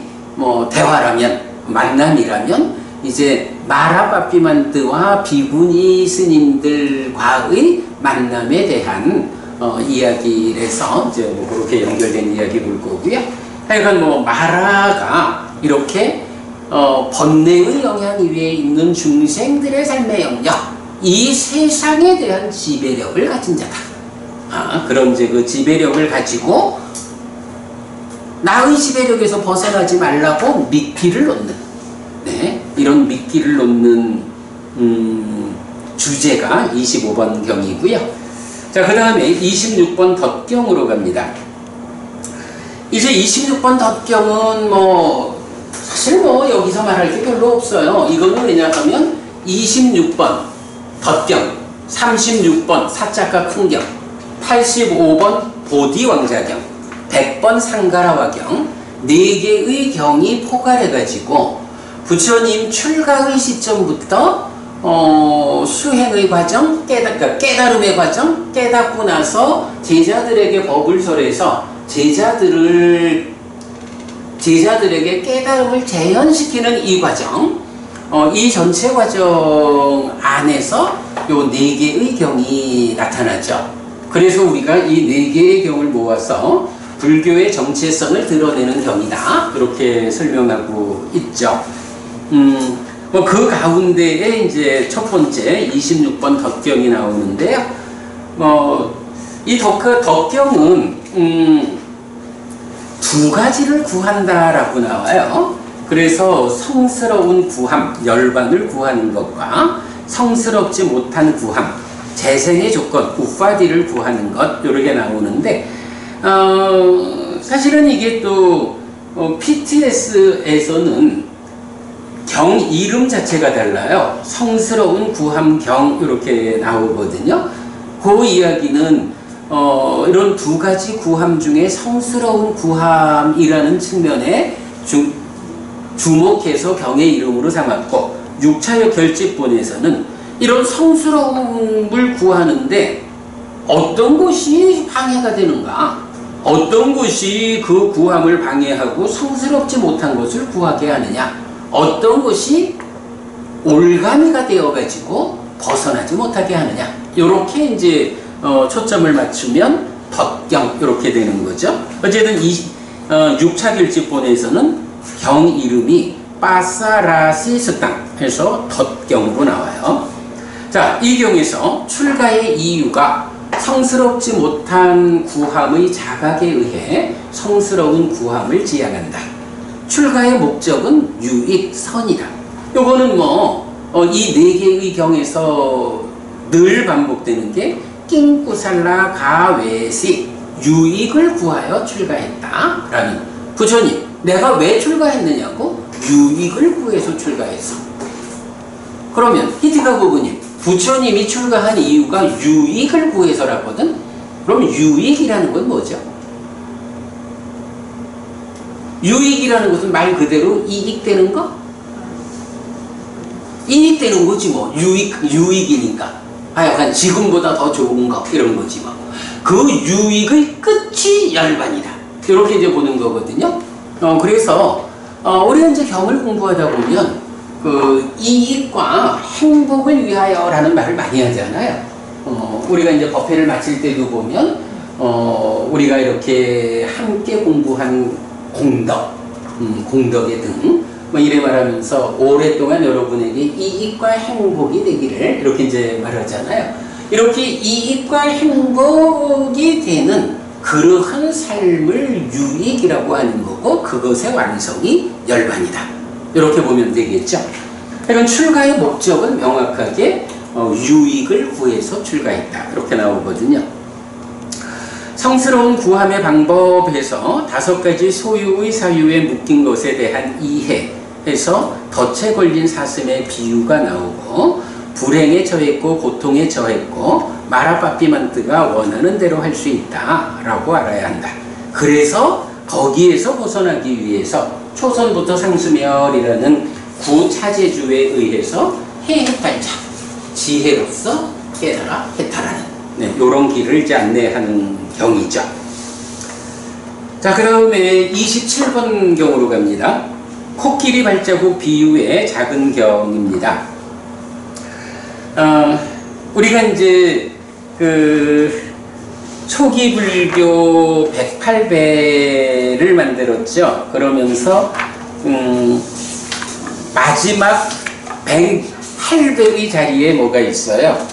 대화라면, 만남이라면, 이제 마라빠삐만뜨와 비구니 스님들과의 만남에 대한 이야기를 해서 이제 그렇게 연결된 이야기 볼 거고요. 하여간 마라가 이렇게 번뇌의 영향 위에 있는 중생들의 삶의 영역, 이 세상에 대한 지배력을 가진 자다. 그런 이제 그 지배력을 가지고 나의 지배력에서 벗어나지 말라고 미끼를 놓는, 네, 이런 미끼를 놓는 주제가 25번 경이고요. 자, 그 다음에 26번 덧경으로 갑니다. 이제 26번 덧경은 사실 여기서 말할 게 별로 없어요. 이거는 왜냐하면 26번 덧경, 36번 사자가 큰경, 85번 보디왕자경, 100번 상가라와경, 4개의 경이 포괄해가지고 부처님 출가의 시점부터 수행의 과정, 깨달음의 과정, 깨닫고 나서 제자들에게 법을 설해서 제자들에게 깨달음을 재현시키는 이 과정, 이 전체 과정 안에서 요 4개의 경이 나타나죠. 그래서 우리가 이 4개의 경을 모아서 불교의 정체성을 드러내는 경이다, 그렇게 설명하고 있죠. 그 가운데에 이제 첫 번째 26번 덧경이 나오는데요. 이 덧경은 두 가지를 구한다라고 나와요. 그래서 성스러운 구함, 열반을 구하는 것과 성스럽지 못한 구함, 재생의 조건, 우파디를 구하는 것, 이렇게 나오는데, 사실은 이게 또 PTS에서는 경 이름 자체가 달라요. 성스러운 구함경 이렇게 나오거든요. 그 이야기는 이런 두 가지 구함 중에 성스러운 구함이라는 측면에 주목해서 경의 이름으로 삼았고, 6차역 결집본에서는 이런 성스러움을 구하는데 어떤 것이 방해가 되는가, 어떤 것이 그 구함을 방해하고 성스럽지 못한 것을 구하게 하느냐, 어떤 것이 올가미가 되어가지고 벗어나지 못하게 하느냐, 이렇게 이제 초점을 맞추면 덧경 이렇게 되는 거죠. 어쨌든 6차 결집본에서는 경 이름이 빠사라시 스땅 해서 덧경으로 나와요. 자, 이 경에서 출가의 이유가 성스럽지 못한 구함의 자각에 의해 성스러운 구함을 지향한다. 출가의 목적은 유익, 선이다. 요거는 이 네 개의 경에서 늘 반복되는 게 낑꾸살라 가외시, 유익을 구하여 출가했다 라는. 부처님, 내가 왜 출가했느냐고? 유익을 구해서 출가했어. 그러면 히티가 부부님, 부처님이 출가한 이유가 유익을 구해서라거든? 그럼 유익이라는 건 뭐죠? 유익이라는 것은 말 그대로 이익되는 거? 이익되는 거지 뭐. 유익이니까. 하여간 지금보다 더 좋은 거, 이런 거지 뭐. 그 유익의 끝이 열반이다. 이렇게 이제 보는 거거든요. 그래서 우리가 이제 경을 공부하다 보면 그 이익과 행복을 위하여라는 말을 많이 하잖아요. 우리가 이제 법회를 마칠 때도 보면 우리가 이렇게 함께 공부한 공덕, 공덕의 등, 이래 말하면서 오랫동안 여러분에게 이익과 행복이 되기를 이렇게 이제 말하잖아요. 이렇게 이익과 행복이 되는 그러한 삶을 유익이라고 하는 거고, 그것의 완성이 열반이다. 이렇게 보면 되겠죠. 그러니까 출가의 목적은 명확하게 유익을 구해서 출가했다. 이렇게 나오거든요. 성스러운 구함의 방법에서 5가지 소유의 사유에 묶인 것에 대한 이해에서 덫에 걸린 사슴의 비유가 나오고, 불행에 처했고 고통에 처했고 마라빠삐만트가 원하는 대로 할 수 있다 라고 알아야 한다. 그래서 거기에서 벗어나기 위해서 초선부터 상수멸이라는 구차제주에 의해서 해해탈자, 지혜로서 깨달아 해탈하는, 이런 길을 이제 안내하는 경이죠. 자, 그 다음에 27번 경으로 갑니다. 코끼리 발자국 비유의 작은 경입니다. 우리가 이제 초기 불교 108배를 만들었죠. 그러면서 마지막 108배의 자리에 뭐가 있어요?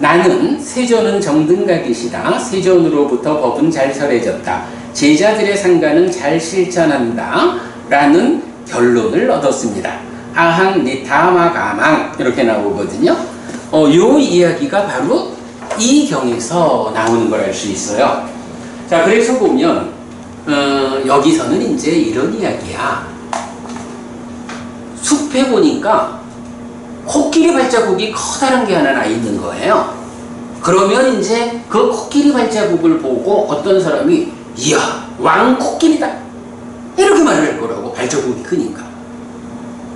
나는 세존은 정등각이시다. 세존으로부터 법은 잘 설해졌다. 제자들의 상가는 잘 실천한다. 라는 결론을 얻었습니다. 아항 니타마 가망 이렇게 나오거든요. 요 이야기가 바로 이 경에서 나오는 걸 알 수 있어요. 자, 그래서 보면 여기서는 이제 이런 이야기야. 숲에 보니까 코끼리 발자국이 커다란 게 하나 나 있는 거예요. 그러면 이제 그 코끼리 발자국을 보고 어떤 사람이 이야, 왕코끼리다 이렇게 말할 거라고, 발자국이 크니까.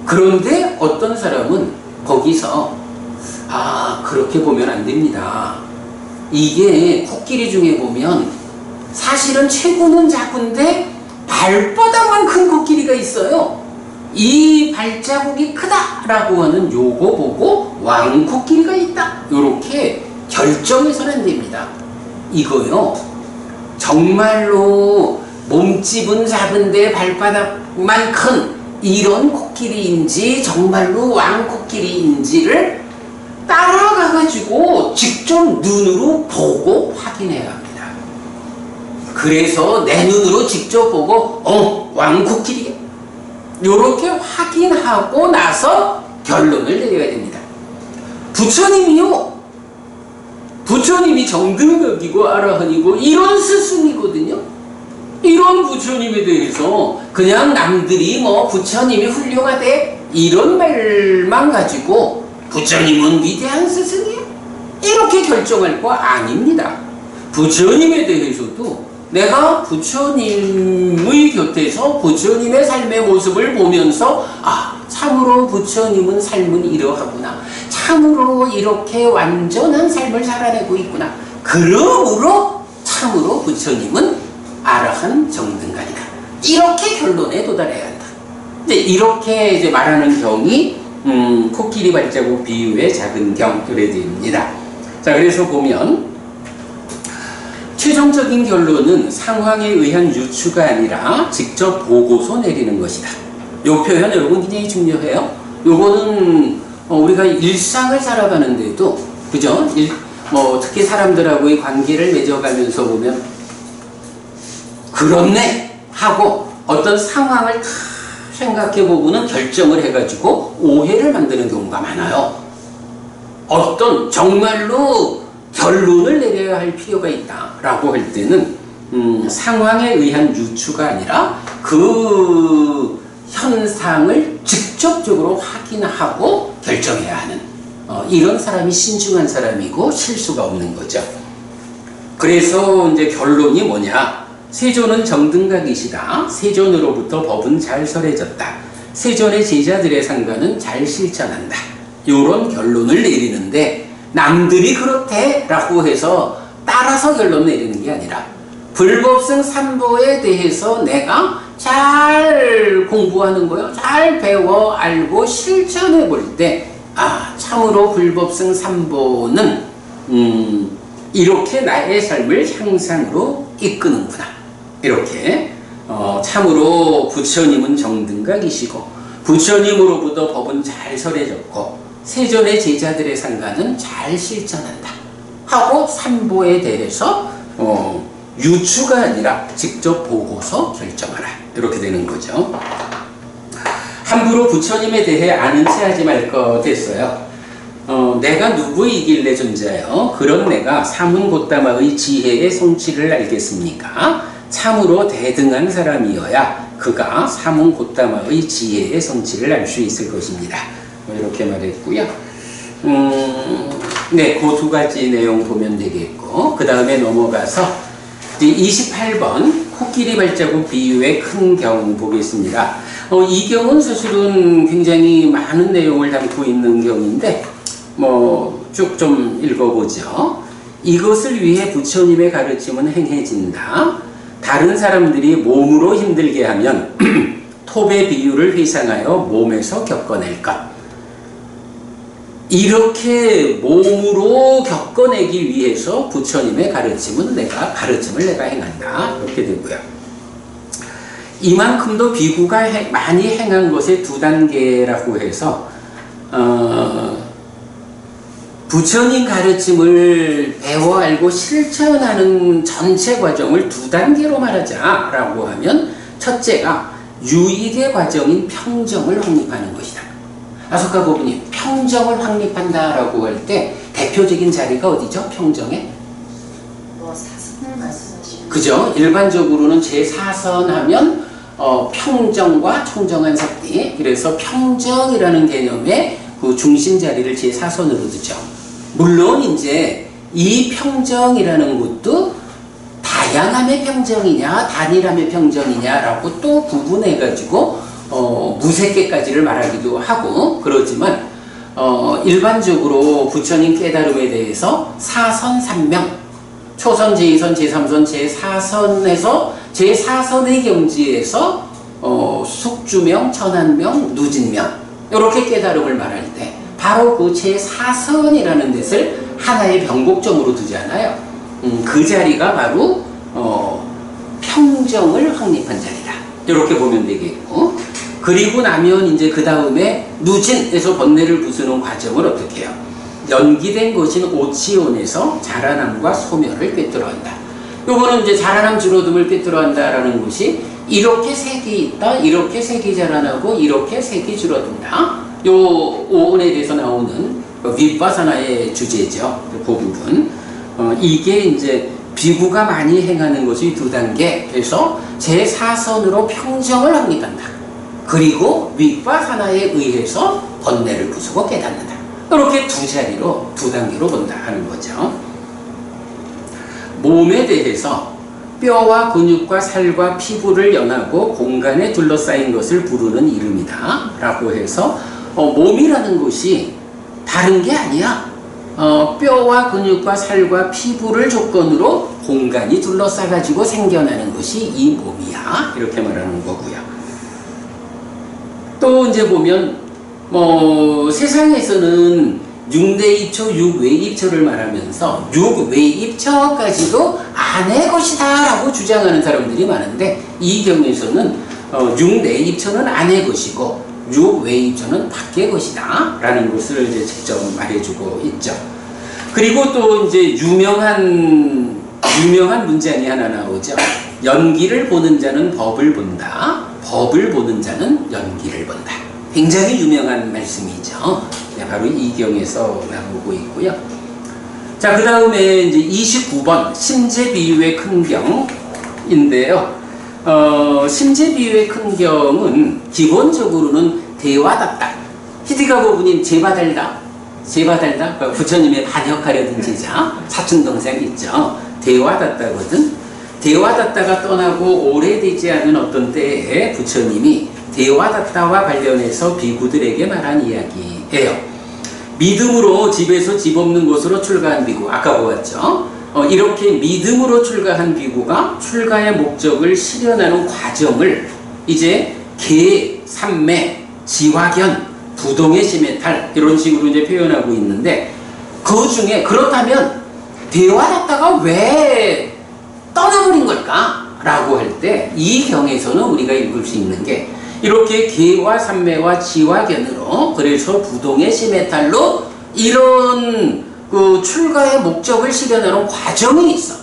그런데 어떤 사람은 거기서 그렇게 보면 안 됩니다. 이게 코끼리 중에 보면 사실은 체구는 작은데 발바닥만 큰 코끼리가 있어요. 이 발자국이 크다라고 하는 요거 보고 왕코끼리가 있다, 요렇게 결정해서는 안 됩니다. 이거요, 정말로 몸집은 작은데 발바닥만 큰 이런 코끼리인지 정말로 왕코끼리인지를 따라가가지고 직접 눈으로 보고 확인해야 합니다. 그래서 내 눈으로 직접 보고 왕코끼리 요렇게 확인하고 나서 결론을 내려야 됩니다. 부처님이요, 부처님이 정등각이고 아라한이고 이런 스승이거든요. 이런 부처님에 대해서 그냥 남들이 뭐 부처님이 훌륭하대 이런 말만 가지고 부처님은 위대한 스승이야 이렇게 결정할 거 아닙니다. 부처님에 대해서도 내가 부처님의 곁에서 부처님의 삶의 모습을 보면서 참으로 부처님은 삶은 이러하구나, 참으로 이렇게 완전한 삶을 살아내고 있구나, 그러므로 참으로 부처님은 아라한 정등간이다, 이렇게 결론에 도달해야 한다. 이렇게 이제 말하는 경이 코끼리 발자국 비유의 작은 경 그래도입니다. 자, 그래서 보면 최종적인 결론은 상황에 의한 유추가 아니라 직접 보고서 내리는 것이다. 요 표현 여러분 굉장히 중요해요. 요거는 우리가 일상을 살아가는데도, 그죠? 특히 사람들하고의 관계를 맺어가면서 보면 그렇네 하고 어떤 상황을 다 생각해보고는 결정을 해가지고 오해를 만드는 경우가 많아요. 어떤 정말로 결론을 내려야 할 필요가 있다라고 할 때는 상황에 의한 유추가 아니라 그 현상을 직접적으로 확인하고 결정해야 하는 이런 사람이 신중한 사람이고 실수가 없는 거죠. 그래서 이제 결론이 뭐냐? 세존은 정등각이시다. 세존으로부터 법은 잘 설해졌다. 세존의 제자들의 상관은 잘 실천한다. 이런 결론을 내리는데 남들이 그렇대 라고 해서 따라서 결론 내리는 게 아니라 불법성 삼보에 대해서 내가 잘 공부하는 거요, 잘 배워 알고 실천해 볼 때 참으로 불법성 삼보는 이렇게 나의 삶을 향상으로 이끄는구나, 이렇게 참으로 부처님은 정등각이시고 부처님으로부터 법은 잘 설해졌고 세존의 제자들의 상관은 잘 실천한다 하고 삼보에 대해서 유추가 아니라 직접 보고서 결정하라, 이렇게 되는 거죠. 함부로 부처님에 대해 아는 체 하지 말 것 됐어요. 내가 누구이길래 존재하여 그런 내가 사문고따마의 지혜의 성취를 알겠습니까? 참으로 대등한 사람이어야 그가 사문고따마의 지혜의 성취를 알 수 있을 것입니다. 이렇게 말했고요. 네, 그 두 가지 내용 보면 되겠고, 그 다음에 넘어가서 28번 코끼리 발자국 비유의 큰 경 보겠습니다. 이 경은 사실은 굉장히 많은 내용을 담고 있는 경인데 쭉 좀 읽어보죠. 이것을 위해 부처님의 가르침은 행해진다. 다른 사람들이 몸으로 힘들게 하면 톱의 비유를 회상하여 몸에서 겪어낼 것. 이렇게 몸으로 겪어내기 위해서 부처님의 가르침을 내가 행한다, 이렇게 되고요. 이만큼도 비구가 많이 행한 것의 두 단계라고 해서 부처님 가르침을 배워 알고 실천하는 전체 과정을 두 단계로 말하자라고 하면, 첫째가 유익의 과정인 평정을 확립하는 것이다. 아소카 고부님, 평정을 확립한다라고 할 때 대표적인 자리가 어디죠? 평정에? 사선을 말씀하시는 그죠? 일반적으로는 제4선 하면 평정과 청정한 섭리, 그래서 평정이라는 개념의 그 중심 자리를 제4선으로 두죠. 물론 이제 이 평정이라는 것도 다양함의 평정이냐 단일함의 평정이냐라고 또 구분해가지고 무색 개까지를 말하기도 하고 그러지만 일반적으로 부처님 깨달음에 대해서 사선 3명, 초선, 제2선, 제3선, 제4선에서 제4선의 경지에서 숙주명, 천한명, 누진명 이렇게 깨달음을 말할 때 바로 그 제4선이라는 데를 하나의 변곡점으로 두잖아요. 그 자리가 바로 평정을 확립한 자리다, 이렇게 보면 되겠고, 그리고 나면 이제 그 다음에 누진에서 번뇌를 부수는 과정을 어떻게 해요? 연기된 것인 오치온에서 자라남과 소멸을 꿰뚫어간다. 요거는 이제 자라남 줄어듦을 꿰뚫어한다라는 것이 이렇게 색이 있다, 이렇게 색이 자라나고 이렇게 색이 줄어든다. 요 오온에 대해서 나오는 윗바사나의 주제죠. 그 부분. 이게 이제 비구가 많이 행하는 것이 두 단계에서 제4선으로 평정을 합니다. 그리고 윗바사나에 의해서 번뇌를 부수고 깨닫는다. 이렇게 두 자리로, 두 단계로 본다 하는 거죠. 몸에 대해서 뼈와 근육과 살과 피부를 연하고 공간에 둘러싸인 것을 부르는 이름이다 라고 해서 몸이라는 것이 다른 게 아니야. 뼈와 근육과 살과 피부를 조건으로 공간이 둘러싸가지고 생겨나는 것이 이 몸이야. 이렇게 말하는 거고요. 또 이제 보면 세상에서는 6내입처, 6외입처를 말하면서 6외입처까지도 안의 것이다 라고 주장하는 사람들이 많은데 이 경우에서는 6내입처는 안의 것이고 6외입처는 밖의 것이다 라는 것을 이제 직접 말해주고 있죠. 그리고 또 이제 유명한 문장이 하나 나오죠. 연기를 보는 자는 법을 본다. 법을 보는 자는 연기를 본다. 굉장히 유명한 말씀이죠. 네, 바로 이 경에서 나오고 있고요. 자, 그 다음에 이제 29번 심재비유의 큰 경인데요. 심재비유의 큰 경은 기본적으로는 대화답다. 히디가 부부님 제바달다. 부처님의 반역하려던 제자 사촌동생 있죠. 대화답다거든. 대화답다가 떠나고 오래되지 않은 어떤 때에 부처님이 대화답다와 관련해서 비구들에게 말한 이야기예요. 믿음으로 집에서 집 없는 곳으로 출가한 비구, 아까 보았죠. 이렇게 믿음으로 출가한 비구가 출가의 목적을 실현하는 과정을 이제 계, 삼매, 지화견, 부동의 심해탈 이런 식으로 이제 표현하고 있는데 그 중에 그렇다면 대화답다가 왜 떠나버린 걸까? 라고 할 때 이 경에서는 우리가 읽을 수 있는 게 이렇게 계와 삼매와 지화견으로 그래서 부동의 심해탈로 이런 그 출가의 목적을 실현하는 과정이 있어.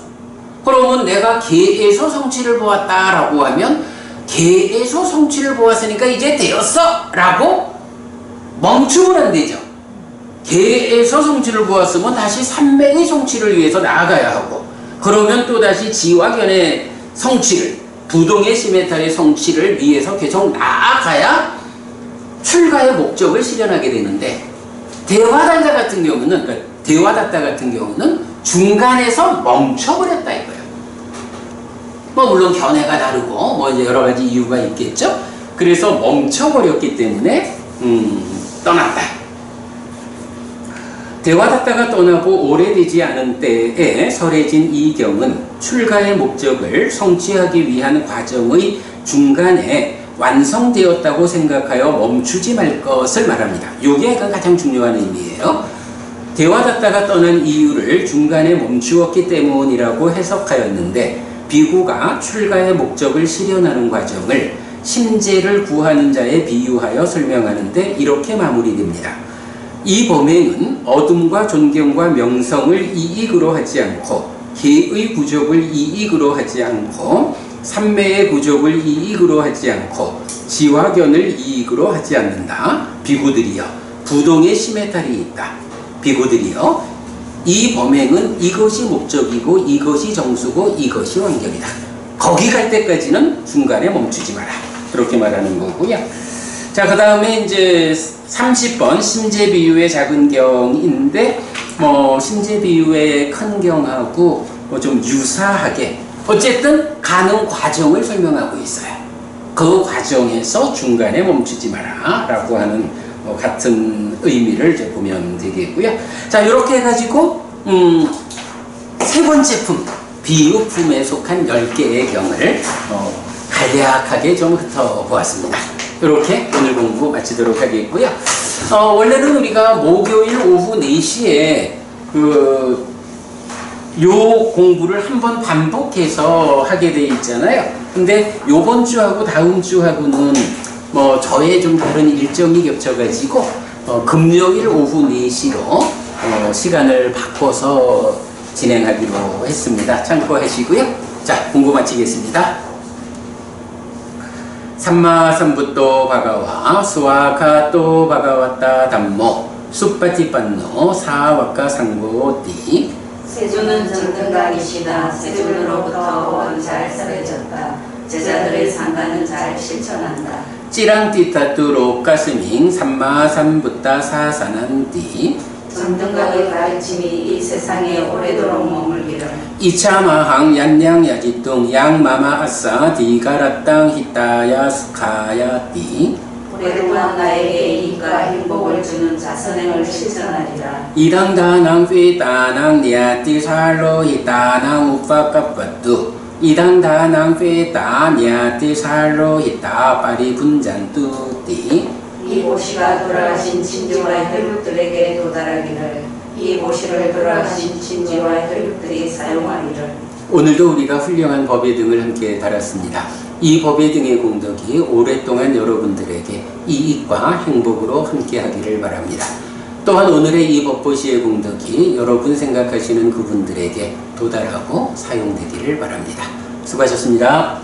그러면 내가 계에서 성취를 보았다라고 하면 계에서 성취를 보았으니까 이제 되었어 라고 멈추면 안 되죠. 계에서 성취를 보았으면 다시 삼매의 성취를 위해서 나아가야 하고 그러면 또다시 지화견의 성취를 부동의 심해탈의 성취를 위해서 계속 나아가야 출가의 목적을 실현하게 되는데 대화단자 같은 경우는 그러니까 대화답다 같은 경우는 중간에서 멈춰버렸다 이거예요. 물론 견해가 다르고 이제 여러 가지 이유가 있겠죠. 그래서 멈춰버렸기 때문에 떠났다. 대화답다가 떠나고 오래되지 않은 때에 설해진 이 경은 출가의 목적을 성취하기 위한 과정의 중간에 완성되었다고 생각하여 멈추지 말 것을 말합니다. 이게 가장 중요한 의미예요. 대화답다가 떠난 이유를 중간에 멈추었기 때문이라고 해석하였는데 비구가 출가의 목적을 실현하는 과정을 심재를 구하는 자에 비유하여 설명하는데 이렇게 마무리됩니다. 이 범행은 어둠과 존경과 명성을 이익으로 하지 않고 계의 구족을 이익으로 하지 않고 삼매의 구족을 이익으로 하지 않고 지화견을 이익으로 하지 않는다. 비구들이여 부동의 심해탈이 있다. 비구들이여 이 범행은 이것이 목적이고 이것이 정수고 이것이 완결이다. 거기 갈 때까지는 중간에 멈추지 마라. 그렇게 말하는 거고요. 자, 그 다음에 이제 30번 심재비유의 작은 경인데 심재비유의 큰 경하고 좀 유사하게 어쨌든 가는 과정을 설명하고 있어요. 그 과정에서 중간에 멈추지 마라 라고 하는 같은 의미를 이제 보면 되겠고요. 자, 이렇게 해가지고 세 번째 품 비유품에 속한 10개의 경을 간략하게 좀 훑어보았습니다. 이렇게 오늘 공부 마치도록 하겠고요. 원래는 우리가 목요일 오후 4시에 요 공부를 한번 반복해서 하게 돼 있잖아요. 근데 요번 주하고 다음 주하고는 저의 좀 다른 일정이 겹쳐가지고 금요일 오후 4시로 시간을 바꿔서 진행하기로 했습니다. 참고하시고요. 자, 공부 마치겠습니다. 삼마삼부토 바가와 스와카토 바가와타 담모 수파티판노 사와카 상고띠. 세주는 정등각이시다. 세주로부터 온 잘 설해졌다. 제자들의 상가는 잘 실천한다. 찌랑띠타뚜로 가스밍 삼마삼부타 사사난띠. 정등각의 가르침이 이 세상에 오래도록 머물기를. 이차마항 얀냥야지뚱 양마마 아싸 디가라땅 히타야 스카야띠. 오랫동안 나에게 이익과 행복을 주는 자선행을 실천하리라. 이당다낭 휘다낭 니아띠 살로 히다낭 우파까빠뚜. 이당다낭 휘다 니아띠 살로 히다 파리 분잔뚜띠. 이 보시가 돌아가신 친지와 혈육들에게 도달하기를. 이 보시를 돌아가신 친지와 혈육들이 사용하기를. 오늘도 우리가 훌륭한 법의 등을 함께 달았습니다. 이 법의 등의 공덕이 오랫동안 여러분들에게 이익과 행복으로 함께 하기를 바랍니다. 또한 오늘의 이 법보시의 공덕이 여러분 생각하시는 그분들에게 도달하고 사용되기를 바랍니다. 수고하셨습니다.